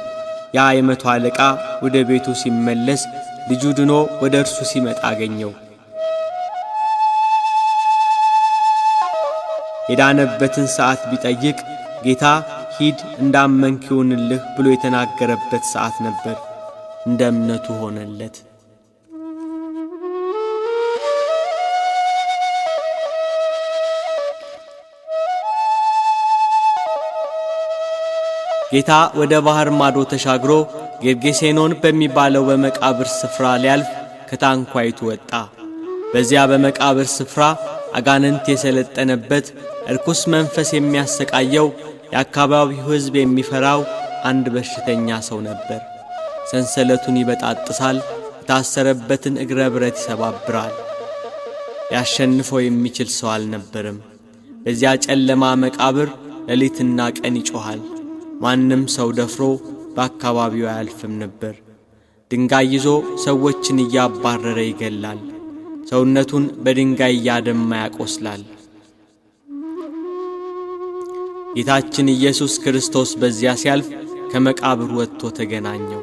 ያ የመቶ አለቃ ወደ ቤቱ ሲመለስ ልጁ ድኖ ወደ እርሱ ሲመጣ አገኘው። የዳነበትን ሰዓት ቢጠይቅ ጌታ ሂድ እንዳመንክ ይሁንልህ ብሎ የተናገረበት ሰዓት ነበር። እንደ እምነቱ ሆነለት። ጌታ ወደ ባህር ማዶ ተሻግሮ ጌርጌሴኖን በሚባለው በመቃብር ስፍራ ሊያልፍ ከታንኳይቱ ወጣ። በዚያ በመቃብር ስፍራ አጋንንት የሰለጠነበት እርኩስ መንፈስ የሚያሰቃየው የአካባቢው ሕዝብ የሚፈራው አንድ በሽተኛ ሰው ነበር። ሰንሰለቱን ይበጣጥሳል፣ የታሰረበትን እግረ ብረት ይሰባብራል። ሊያሸንፈው የሚችል ሰው አልነበረም። በዚያ ጨለማ መቃብር ሌሊትና ቀን ይጮኻል። ማንም ሰው ደፍሮ በአካባቢው አያልፍም ነበር። ድንጋይ ይዞ ሰዎችን እያባረረ ይገላል። ሰውነቱን በድንጋይ እያደማ ያቆስላል። ጌታችን ኢየሱስ ክርስቶስ በዚያ ሲያልፍ ከመቃብር ወጥቶ ተገናኘው።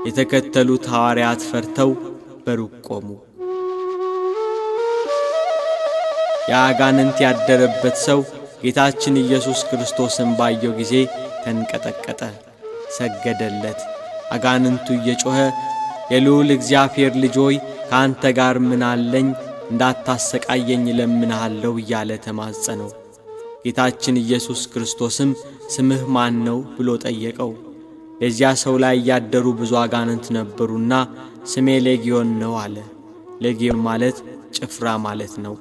የተከተሉት ሐዋርያት ፈርተው በሩቅ ቆሙ። የአጋንንት ያደረበት ሰው ጌታችን ኢየሱስ ክርስቶስን ባየው ጊዜ ተንቀጠቀጠ፣ ሰገደለት። አጋንንቱ እየጮኸ የልዑል እግዚአብሔር ልጅ ሆይ ከአንተ ጋር ምን አለኝ? እንዳታሰቃየኝ እለምንሃለሁ እያለ ተማጸነው። ጌታችን ኢየሱስ ክርስቶስም ስምህ ማን ነው ብሎ ጠየቀው። ለዚያ ሰው ላይ ያደሩ ብዙ አጋንንት ነበሩና ስሜ ሌጊዮን ነው አለ። ሌጊዮን ማለት ጭፍራ ማለት ነው።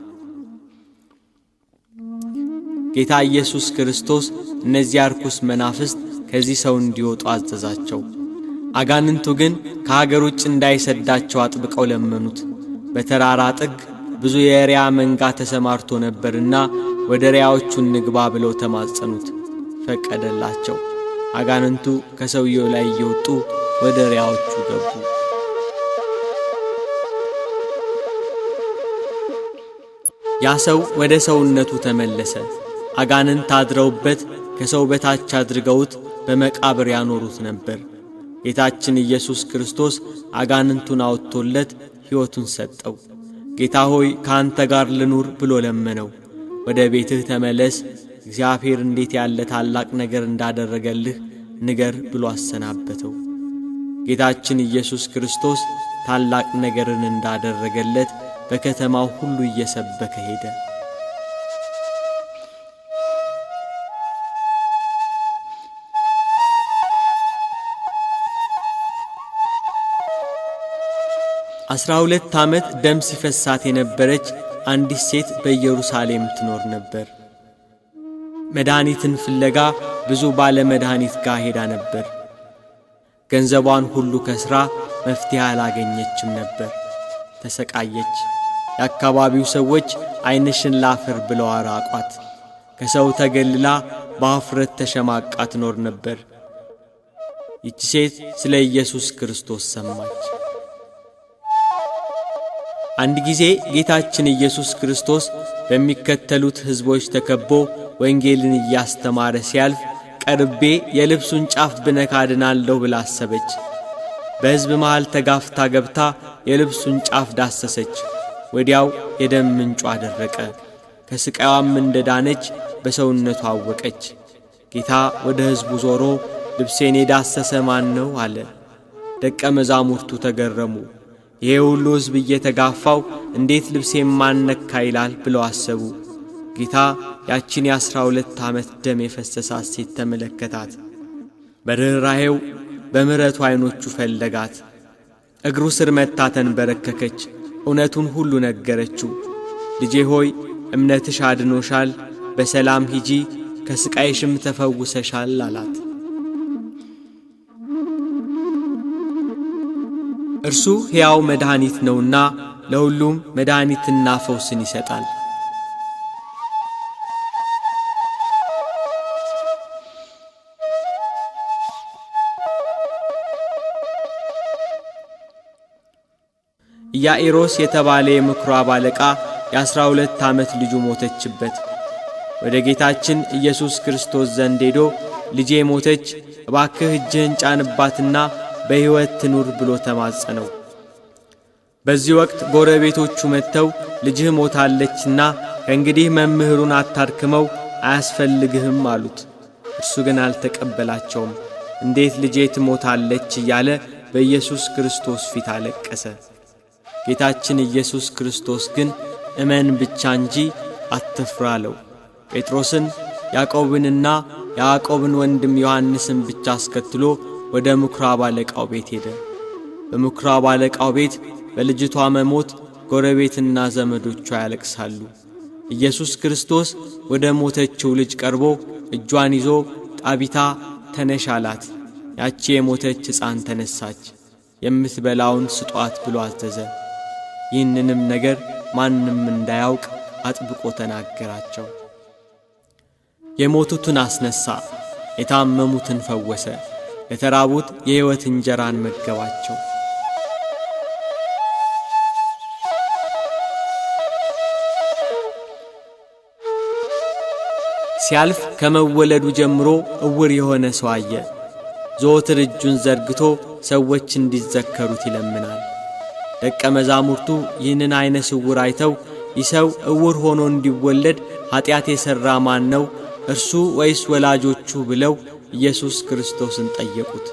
ጌታ ኢየሱስ ክርስቶስ እነዚያ ርኩስ መናፍስት ከዚህ ሰው እንዲወጡ አዘዛቸው። አጋንንቱ ግን ከሀገር ውጭ እንዳይሰዳቸው አጥብቀው ለመኑት። በተራራ ጥግ ብዙ የሪያ መንጋ ተሰማርቶ ነበርና ወደ ሪያዎቹ እንግባ ብለው ተማጸኑት። ፈቀደላቸው። አጋንንቱ ከሰውየው ላይ እየወጡ ወደ ሪያዎቹ ገቡ። ያ ሰው ወደ ሰውነቱ ተመለሰ። አጋንንት አድረውበት ከሰው በታች አድርገውት በመቃብር ያኖሩት ነበር። ጌታችን ኢየሱስ ክርስቶስ አጋንንቱን አውጥቶለት ሕይወቱን ሰጠው። ጌታ ሆይ ካንተ ጋር ልኑር ብሎ ለመነው። ወደ ቤትህ ተመለስ፣ እግዚአብሔር እንዴት ያለ ታላቅ ነገር እንዳደረገልህ ንገር ብሎ አሰናበተው። ጌታችን ኢየሱስ ክርስቶስ ታላቅ ነገርን እንዳደረገለት በከተማው ሁሉ እየሰበከ ሄደ። አስራ 12 ዓመት ደም ሲፈሳት የነበረች አንዲት ሴት በኢየሩሳሌም ትኖር ነበር። መድኃኒትን ፍለጋ ብዙ ባለ መድኃኒት ጋር ሄዳ ነበር። ገንዘቧን ሁሉ ከስራ መፍትሄ አላገኘችም ነበር። ተሰቃየች። የአካባቢው ሰዎች ዓይንሽን ላፈር ብለው አራቋት። ከሰው ተገልላ በአፍረት ተሸማቃ ትኖር ነበር። ይህች ሴት ስለ ኢየሱስ ክርስቶስ ሰማች። አንድ ጊዜ ጌታችን ኢየሱስ ክርስቶስ በሚከተሉት ሕዝቦች ተከቦ ወንጌልን እያስተማረ ሲያልፍ ቀርቤ የልብሱን ጫፍ ብነካ ድናለሁ ብላ አሰበች። በሕዝብ መሃል ተጋፍታ ገብታ የልብሱን ጫፍ ዳሰሰች። ወዲያው የደም ምንጯ ደረቀ። ከስቃዋም እንደዳነች በሰውነቷ አወቀች። ጌታ ወደ ሕዝቡ ዞሮ ልብሴን የዳሰሰ ማን ነው አለ። ደቀ መዛሙርቱ ተገረሙ። ይሄ ሁሉ ሕዝብ እየተጋፋው እንዴት ልብሴን ማን ነካ ይላል ብለው አሰቡ። ጌታ ያችን የ12 ዓመት ደም የፈሰሳት ሴት ተመለከታት። በርኅራኄው በምሕረቱ ዓይኖቹ ፈለጋት። እግሩ ስር መታ ተንበረከከች። እውነቱን ሁሉ ነገረችው። ልጄ ሆይ እምነትሽ አድኖሻል፣ በሰላም ሂጂ፣ ከስቃይሽም ተፈውሰሻል አላት። እርሱ ሕያው መድኃኒት ነውና ለሁሉም መድኃኒትና ፈውስን ይሰጣል። ኢያኢሮስ የተባለ የምኵራብ አለቃ የ12 ዓመት ልጁ ሞተችበት። ወደ ጌታችን ኢየሱስ ክርስቶስ ዘንድ ሄዶ ልጄ ሞተች፣ እባክህ እጅህን ጫንባትና በሕይወት ትኑር ብሎ ተማጸነው። በዚህ ወቅት ጎረቤቶቹ መጥተው ልጅህ ሞታለችና ከእንግዲህ መምህሩን አታድክመው፣ አያስፈልግህም አሉት። እርሱ ግን አልተቀበላቸውም። እንዴት ልጄ ትሞታለች እያለ በኢየሱስ ክርስቶስ ፊት አለቀሰ። ጌታችን ኢየሱስ ክርስቶስ ግን እመን ብቻ እንጂ አትፍራ አለው። ጴጥሮስን ያዕቆብንና የያዕቆብን ወንድም ዮሐንስን ብቻ አስከትሎ ወደ ምኵራብ አለቃው ቤት ሄደ። በምኵራብ አለቃው ቤት በልጅቷ መሞት ጎረቤትና ዘመዶቿ ያለቅሳሉ። ኢየሱስ ክርስቶስ ወደ ሞተችው ልጅ ቀርቦ እጇን ይዞ ጣቢታ ተነሽ አላት። ያቺ የሞተች ሕፃን ተነሳች። የምትበላውን ስጧት ብሎ አዘዘ። ይህንንም ነገር ማንም እንዳያውቅ አጥብቆ ተናገራቸው። የሞቱትን አስነሳ፣ የታመሙትን ፈወሰ፣ ለተራቡት የሕይወት እንጀራን መገባቸው። ሲያልፍ ከመወለዱ ጀምሮ እውር የሆነ ሰው አየ። ዘወትር እጁን ዘርግቶ ሰዎች እንዲዘከሩት ይለምናል። ደቀ መዛሙርቱ ይህንን አይነ ስውር አይተው ይህ ሰው እውር ሆኖ እንዲወለድ ኀጢአት የሠራ ማን ነው? እርሱ ወይስ ወላጆቹ? ብለው ኢየሱስ ክርስቶስን ጠየቁት።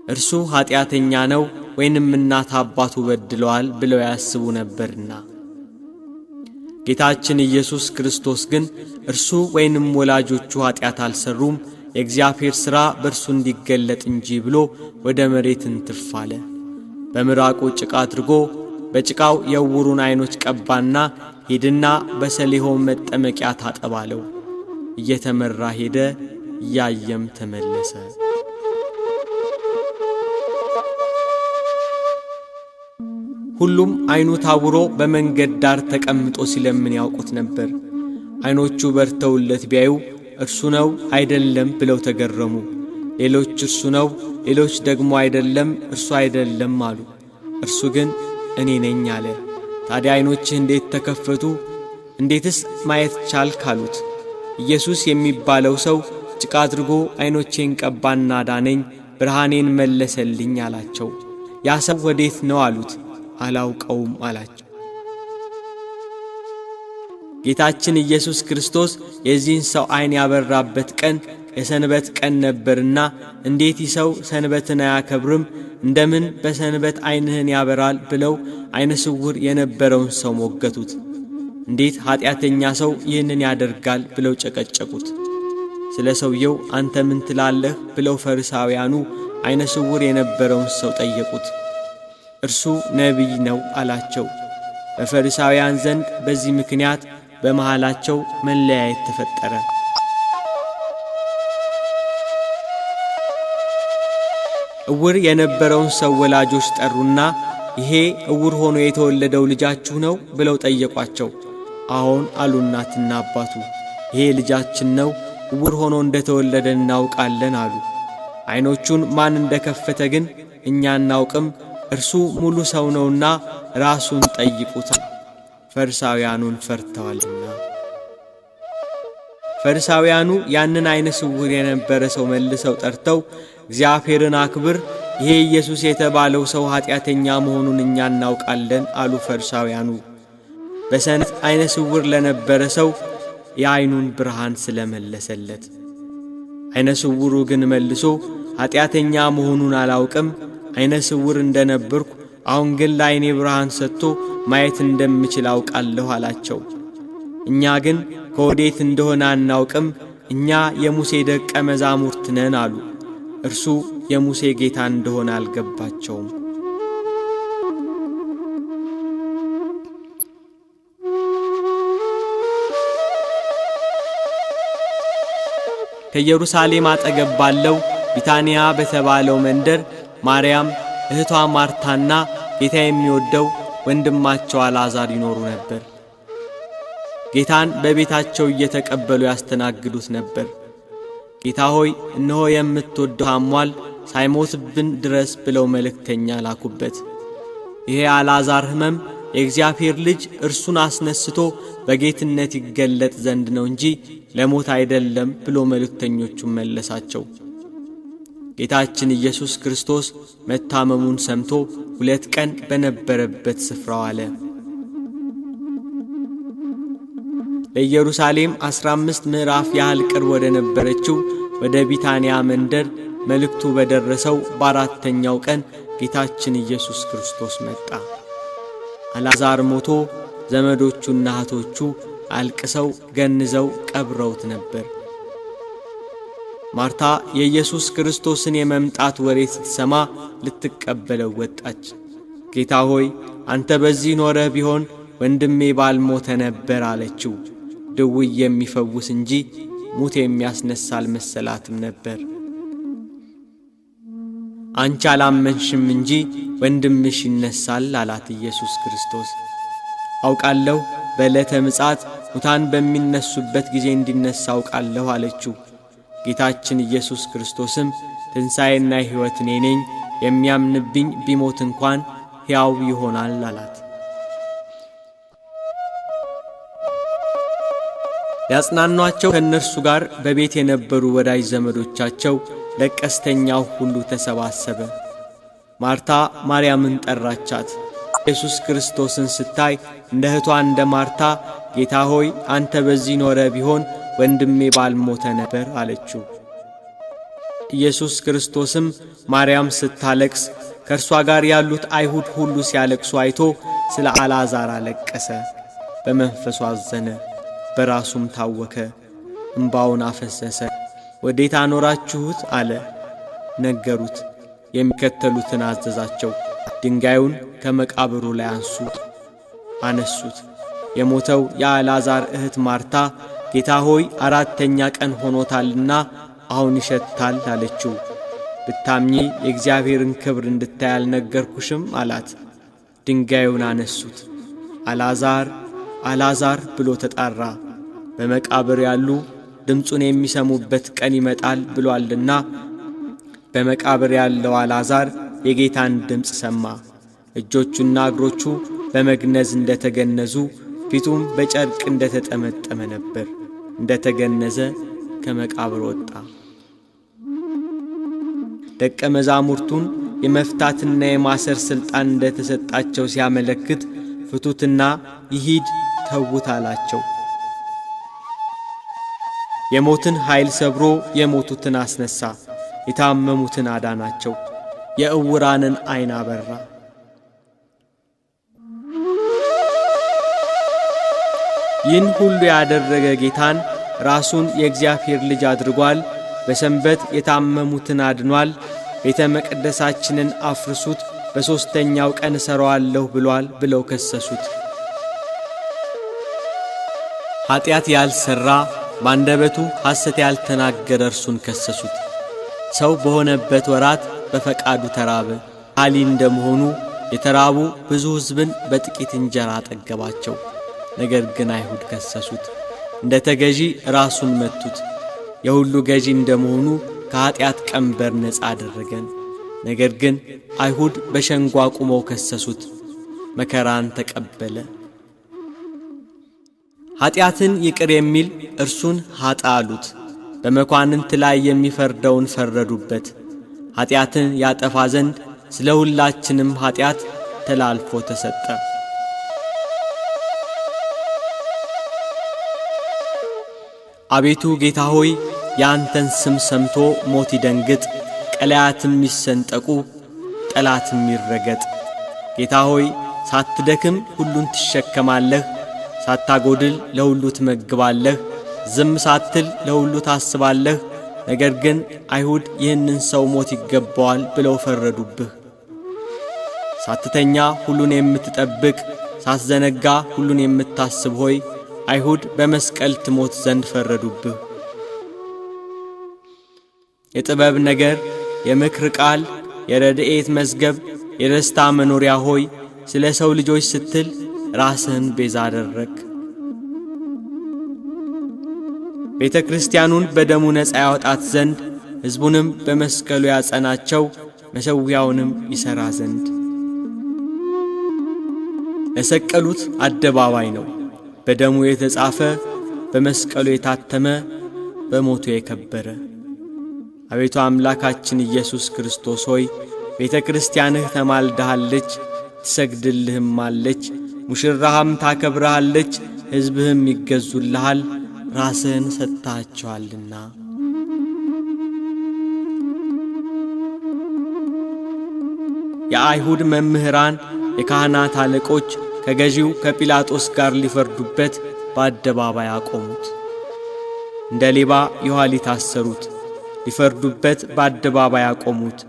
እርሱ ኀጢአተኛ ነው ወይንም እናት አባቱ በድለዋል ብለው ያስቡ ነበርና። ጌታችን ኢየሱስ ክርስቶስ ግን እርሱ ወይንም ወላጆቹ ኀጢአት አልሰሩም፣ የእግዚአብሔር ሥራ በእርሱ እንዲገለጥ እንጂ ብሎ ወደ መሬት እንትፍ አለ። በምራቁ ጭቃ አድርጎ በጭቃው የዕውሩን ዓይኖች ቀባና ሄድና በሰሊሆም መጠመቂያ ታጠባለው። እየተመራ ሄደ፣ እያየም ተመለሰ። ሁሉም ዓይኑ ታውሮ በመንገድ ዳር ተቀምጦ ሲለምን ያውቁት ነበር። ዓይኖቹ በርተውለት ቢያዩ እርሱ ነው አይደለም ብለው ተገረሙ። ሌሎች እርሱ ነው፣ ሌሎች ደግሞ አይደለም እርሱ አይደለም አሉ። እርሱ ግን እኔ ነኝ አለ። ታዲያ ዓይኖችህ እንዴት ተከፈቱ? እንዴትስ ማየት ቻልክ? አሉት። ኢየሱስ የሚባለው ሰው ጭቃ አድርጎ ዓይኖቼን ቀባና ዳነኝ፣ ብርሃኔን መለሰልኝ አላቸው። ያ ሰው ወዴት ነው አሉት። አላውቀውም አላቸው። ጌታችን ኢየሱስ ክርስቶስ የዚህን ሰው ዓይን ያበራበት ቀን የሰንበት ቀን ነበርና እንዴት ይህ ሰው ሰንበትን አያከብርም? እንደምን በሰንበት ዓይንህን ያበራል? ብለው ዓይነ ስውር የነበረውን ሰው ሞገቱት። እንዴት ኀጢአተኛ ሰው ይህንን ያደርጋል? ብለው ጨቀጨቁት። ስለ ሰውየው አንተ ምን ትላለህ? ብለው ፈሪሳውያኑ ዓይነ ስውር የነበረውን ሰው ጠየቁት። እርሱ ነቢይ ነው አላቸው። በፈሪሳውያን ዘንድ በዚህ ምክንያት በመሃላቸው መለያየት ተፈጠረ። እውር የነበረውን ሰው ወላጆች ጠሩና ይሄ እውር ሆኖ የተወለደው ልጃችሁ ነው? ብለው ጠየቋቸው። አዎን አሉ እናትና አባቱ። ይሄ ልጃችን ነው፣ እውር ሆኖ እንደተወለደ እናውቃለን አሉ። ዓይኖቹን ማን እንደከፈተ ግን እኛ እናውቅም፣ እርሱ ሙሉ ሰው ነውና ራሱን ጠይቁት፣ ፈሪሳውያኑን ፈርተዋልና። ፈሪሳውያኑ ያንን ዓይነ ስውር የነበረ ሰው መልሰው ጠርተው እግዚአብሔርን አክብር፣ ይሄ ኢየሱስ የተባለው ሰው ኀጢአተኛ መሆኑን እኛ እናውቃለን አሉ። ፈሪሳውያኑ በሰንበት ዓይነ ስውር ለነበረ ሰው የዓይኑን ብርሃን ስለመለሰለት። ዓይነ ስውሩ ግን መልሶ ኀጢአተኛ መሆኑን አላውቅም፣ ዓይነ ስውር እንደነበርኩ አሁን ግን ለዓይኔ ብርሃን ሰጥቶ ማየት እንደምችል አውቃለሁ አላቸው። እኛ ግን ከወዴት እንደሆነ አናውቅም፣ እኛ የሙሴ ደቀ መዛሙርት ነን አሉ። እርሱ የሙሴ ጌታ እንደሆነ አልገባቸውም። ከኢየሩሳሌም አጠገብ ባለው ቢታንያ በተባለው መንደር ማርያም፣ እህቷ ማርታና ጌታ የሚወደው ወንድማቸው አልዓዛር ይኖሩ ነበር። ጌታን በቤታቸው እየተቀበሉ ያስተናግዱት ነበር። ጌታ ሆይ እነሆ የምትወደው ታሟል፣ ሳይሞትብን ድረስ ብለው መልእክተኛ ላኩበት። ይሄ አልዓዛር ሕመም የእግዚአብሔር ልጅ እርሱን አስነስቶ በጌትነት ይገለጥ ዘንድ ነው እንጂ ለሞት አይደለም ብሎ መልእክተኞቹን መለሳቸው። ጌታችን ኢየሱስ ክርስቶስ መታመሙን ሰምቶ 2 ቀን በነበረበት ስፍራው አለ። ለኢየሩሳሌም 15 ምዕራፍ ያህል ቅርብ ወደ ነበረችው ወደ ቢታንያ መንደር መልእክቱ በደረሰው በ4ኛው ቀን ጌታችን ኢየሱስ ክርስቶስ መጣ። አልዓዛር ሞቶ ዘመዶቹና እህቶቹ አልቅሰው ገንዘው ቀብረውት ነበር። ማርታ የኢየሱስ ክርስቶስን የመምጣት ወሬ ስትሰማ ልትቀበለው ወጣች። ጌታ ሆይ አንተ በዚህ ኖረህ ቢሆን ወንድሜ ባልሞተ ነበር አለችው። ድውይ የሚፈውስ እንጂ ሙት የሚያስነሳ አልመሰላትም ነበር። አንቺ አላመንሽም እንጂ ወንድምሽ ይነሳል አላት ኢየሱስ ክርስቶስ። አውቃለሁ በዕለተ ምጽአት ሙታን በሚነሱበት ጊዜ እንዲነሳ አውቃለሁ አለችው። ጌታችን ኢየሱስ ክርስቶስም ትንሣኤና ሕይወት እኔ ነኝ፣ የሚያምንብኝ ቢሞት እንኳን ሕያው ይሆናል አላት። ያጽናኗቸው ከእነርሱ ጋር በቤት የነበሩ ወዳጅ ዘመዶቻቸው ለቀስተኛው ሁሉ ተሰባሰበ። ማርታ ማርያምን ጠራቻት። ኢየሱስ ክርስቶስን ስታይ እንደ እህቷ እንደ ማርታ ጌታ ሆይ አንተ በዚህ ኖረ ቢሆን ወንድሜ ባልሞተ ነበር አለችው። ኢየሱስ ክርስቶስም ማርያም ስታለቅስ ከእርሷ ጋር ያሉት አይሁድ ሁሉ ሲያለቅሱ አይቶ ስለ አልዓዛር አለቀሰ። በመንፈሱ አዘነ፣ በራሱም ታወከ፣ እምባውን አፈሰሰ። ወዴት አኖራችሁት አለ። ነገሩት። የሚከተሉትን አዘዛቸው። ድንጋዩን ከመቃብሩ ላይ አነሱት። የሞተው የአልዓዛር እህት ማርታ ጌታ ሆይ 4ኛ ቀን ሆኖታልና አሁን ይሸታል አለችው። ብታምኚ የእግዚአብሔርን ክብር እንድታይ አልነገርኩሽም አላት። ድንጋዩን አነሱት። አልዓዛር አልዓዛር ብሎ ተጣራ። በመቃብር ያሉ ድምፁን የሚሰሙበት ቀን ይመጣል ብሏልና። በመቃብር ያለው አልዓዛር የጌታን ድምፅ ሰማ። እጆቹና እግሮቹ በመግነዝ እንደተገነዙ፣ ፊቱም በጨርቅ እንደተጠመጠመ ነበር። እንደተገነዘ ከመቃብር ወጣ። ደቀ መዛሙርቱን የመፍታትና የማሰር ሥልጣን እንደተሰጣቸው ሲያመለክት ፍቱትና ይሂድ ተዉት አላቸው። የሞትን ኃይል ሰብሮ የሞቱትን አስነሣ። የታመሙትን አዳናቸው። የዕውራንን ዓይን አበራ። ይህን ሁሉ ያደረገ ጌታን ራሱን የእግዚአብሔር ልጅ አድርጓል። በሰንበት የታመሙትን አድኗል። ቤተ መቅደሳችንን አፍርሱት፣ በሦስተኛው ቀን እሠራዋለሁ ብሏል ብለው ከሰሱት። ኀጢአት ያልሠራ ባንደበቱ ሐሰት ያልተናገረ እርሱን ከሰሱት። ሰው በሆነበት ወራት በፈቃዱ ተራበ። አሊ እንደመሆኑ የተራቡ ብዙ ሕዝብን በጥቂት እንጀራ አጠገባቸው። ነገር ግን አይሁድ ከሰሱት፣ እንደ ተገዢ ራሱን መቱት። የሁሉ ገዢ እንደመሆኑ ከኀጢአት ቀንበር ነፃ አደረገን። ነገር ግን አይሁድ በሸንጓ ቁመው ከሰሱት፣ መከራን ተቀበለ። ኀጢአትን ይቅር የሚል እርሱን ኀጣ አሉት። በመኳንንት ላይ የሚፈርደውን ፈረዱበት። ኀጢአትን ያጠፋ ዘንድ ስለ ሁላችንም ኀጢአት ተላልፎ ተሰጠ። አቤቱ ጌታ ሆይ የአንተን ስም ሰምቶ ሞት ይደንግጥ፣ ቀላያትም ይሰንጠቁ፣ ጠላትም ይረገጥ። ጌታ ሆይ ሳትደክም ሁሉን ትሸከማለህ፣ ሳታጎድል ለሁሉ ትመግባለህ፣ ዝም ሳትል ለሁሉ ታስባለህ። ነገር ግን አይሁድ ይህንን ሰው ሞት ይገባዋል ብለው ፈረዱብህ። ሳትተኛ ሁሉን የምትጠብቅ፣ ሳትዘነጋ ሁሉን የምታስብ ሆይ አይሁድ በመስቀል ትሞት ዘንድ ፈረዱብህ። የጥበብ ነገር፣ የምክር ቃል፣ የረድኤት መዝገብ፣ የደስታ መኖሪያ ሆይ ስለ ሰው ልጆች ስትል ራስህን ቤዛ አደረግ። ቤተ ክርስቲያኑን በደሙ ነፃ ያወጣት ዘንድ ሕዝቡንም በመስቀሉ ያጸናቸው፣ መሠዊያውንም ይሠራ ዘንድ። ለሰቀሉት አደባባይ ነው፣ በደሙ የተጻፈ፣ በመስቀሉ የታተመ፣ በሞቱ የከበረ። አቤቱ አምላካችን ኢየሱስ ክርስቶስ ሆይ ቤተ ክርስቲያንህ ተማልደሃለች፣ ትሰግድልህማለች፣ ሙሽራህም ታከብረሃለች፣ ሕዝብህም ይገዙልሃል፣ ራስህን ሰጥታቸዋልና። የአይሁድ መምህራን የካህናት አለቆች ከገዢው ከጲላጦስ ጋር ሊፈርዱበት በአደባባይ አቆሙት። እንደ ሌባ የኋሊት አሰሩት፣ ሊፈርዱበት በአደባባይ አቆሙት።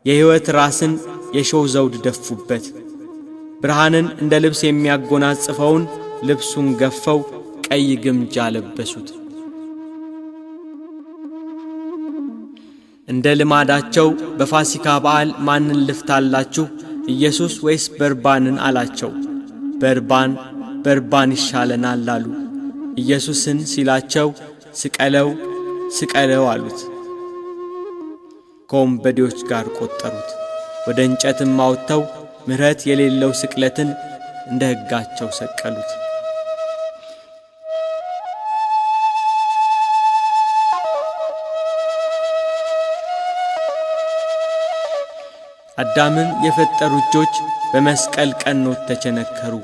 የሕይወት ራስን የሾህ ዘውድ ደፉበት። ብርሃንን እንደ ልብስ የሚያጎናጽፈውን ልብሱን ገፈው ቀይ ግምጃ ለበሱት። እንደ ልማዳቸው በፋሲካ በዓል ማንን ልፍታላችሁ? ኢየሱስ ወይስ በርባንን አላቸው። በርባን ይሻለናል አሉ። ኢየሱስን ሲላቸው ስቀለው ስቀለው አሉት። ከወንበዴዎች ጋር ቆጠሩት። ወደ እንጨትም አውጥተው ምሕረት የሌለው ስቅለትን እንደ ሕጋቸው ሰቀሉት። አዳምን የፈጠሩ እጆች በመስቀል ቀኖት ተቸነከሩ።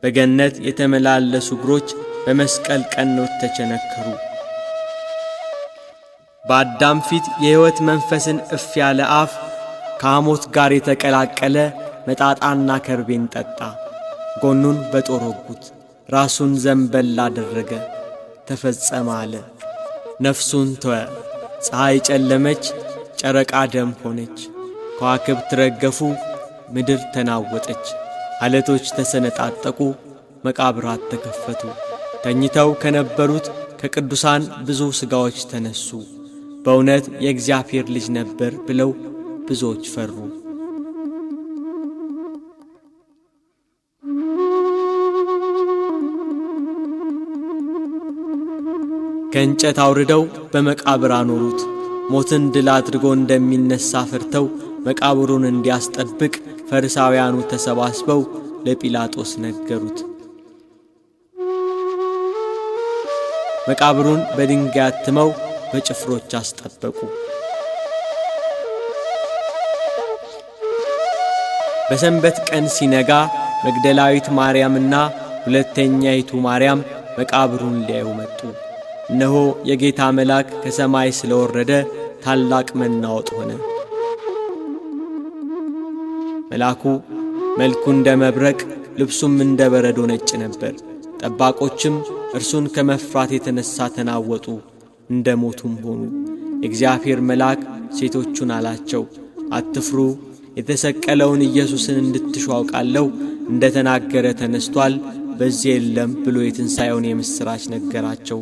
በገነት የተመላለሱ እግሮች በመስቀል ቀኖት ተቸነከሩ። በአዳም ፊት የሕይወት መንፈስን እፍ ያለ አፍ ከሐሞት ጋር የተቀላቀለ መጣጣና ከርቤን ጠጣ። ጎኑን በጦር ወጉት፣ ራሱን ዘንበል አደረገ። ተፈጸመ አለ። ነፍሱን ተወ። ፀሐይ ጨለመች፣ ጨረቃ ደም ሆነች። ከዋክብት ረገፉ፣ ምድር ተናወጠች። ዓለቶች ተሰነጣጠቁ፣ መቃብራት ተከፈቱ። ተኝተው ከነበሩት ከቅዱሳን ብዙ ሥጋዎች ተነሱ። በእውነት የእግዚአብሔር ልጅ ነበር ብለው ብዙዎች ፈሩ። ከእንጨት አውርደው በመቃብር አኖሩት። ሞትን ድል አድርጎ እንደሚነሳ ፈርተው መቃብሩን እንዲያስጠብቅ ፈሪሳውያኑ ተሰባስበው ለጲላጦስ ነገሩት። መቃብሩን በድንጋይ አትመው በጭፍሮች አስጠበቁ። በሰንበት ቀን ሲነጋ መግደላዊት ማርያምና ሁለተኛይቱ ማርያም መቃብሩን ሊያዩ መጡ። እነሆ የጌታ መልአክ ከሰማይ ስለወረደ ታላቅ መናወጥ ሆነ። መልአኩ መልኩ እንደ መብረቅ ልብሱም እንደ በረዶ ነጭ ነበር። ጠባቆችም እርሱን ከመፍራት የተነሳ ተናወጡ፣ እንደ ሞቱም ሆኑ። የእግዚአብሔር መልአክ ሴቶቹን አላቸው፣ አትፍሩ፣ የተሰቀለውን ኢየሱስን እንድትሹ አውቃለሁ። እንደ ተናገረ ተነስቷል፣ በዚህ የለም ብሎ የትንሣኤውን የምሥራች ነገራቸው።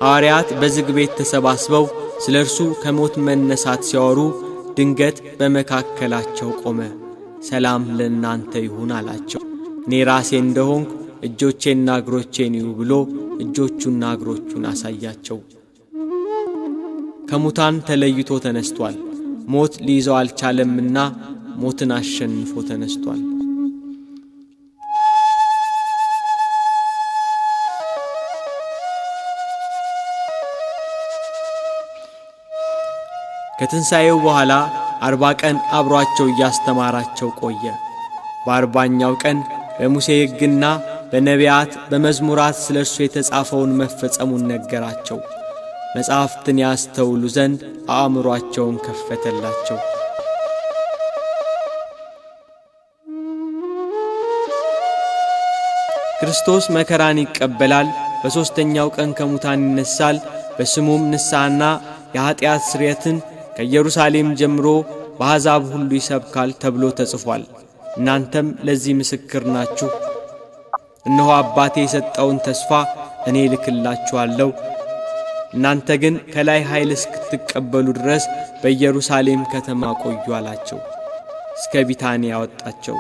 ሐዋርያት በዝግ ቤት ተሰባስበው ስለ እርሱ ከሞት መነሳት ሲያወሩ ድንገት በመካከላቸው ቆመ። ሰላም ለእናንተ ይሁን አላቸው። እኔ ራሴ እንደሆንኩ እጆቼና እግሮቼን እዩ ብሎ እጆቹና እግሮቹን አሳያቸው። ከሙታን ተለይቶ ተነስቷል። ሞት ሊይዘው አልቻለምና ሞትን አሸንፎ ተነስቷል። ከትንሣኤው በኋላ 40 ቀን አብሮአቸው እያስተማራቸው ቆየ። በ40ኛው ቀን በሙሴ ሕግና በነቢያት በመዝሙራት ስለ እርሱ የተጻፈውን መፈጸሙን ነገራቸው። መጻሕፍትን ያስተውሉ ዘንድ አእምሮአቸውን ከፈተላቸው። ክርስቶስ መከራን ይቀበላል፣ በሦስተኛው ቀን ከሙታን ይነሳል፣ በስሙም ንስሐና የኀጢአት ስርየትን ከኢየሩሳሌም ጀምሮ በአሕዛብ ሁሉ ይሰብካል ተብሎ ተጽፏል። እናንተም ለዚህ ምስክር ናችሁ። እነሆ አባቴ የሰጠውን ተስፋ እኔ ልክላችኋለሁ። እናንተ ግን ከላይ ኃይል እስክትቀበሉ ድረስ በኢየሩሳሌም ከተማ ቆዩ አላቸው። እስከ ቢታንያ ያወጣቸው፣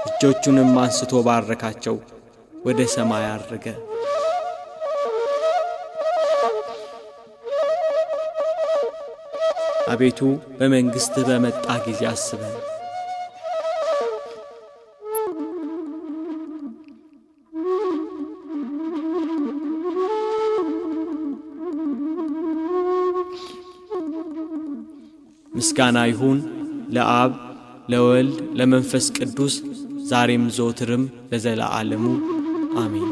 እጆቹንም አንስቶ ባረካቸው፣ ወደ ሰማይ አረገ። አቤቱ በመንግሥትህ በመጣ ጊዜ አስበን። ምስጋና ይሁን ለአብ ለወልድ ለመንፈስ ቅዱስ ዛሬም ዘወትርም ለዘለዓለሙ አሜን።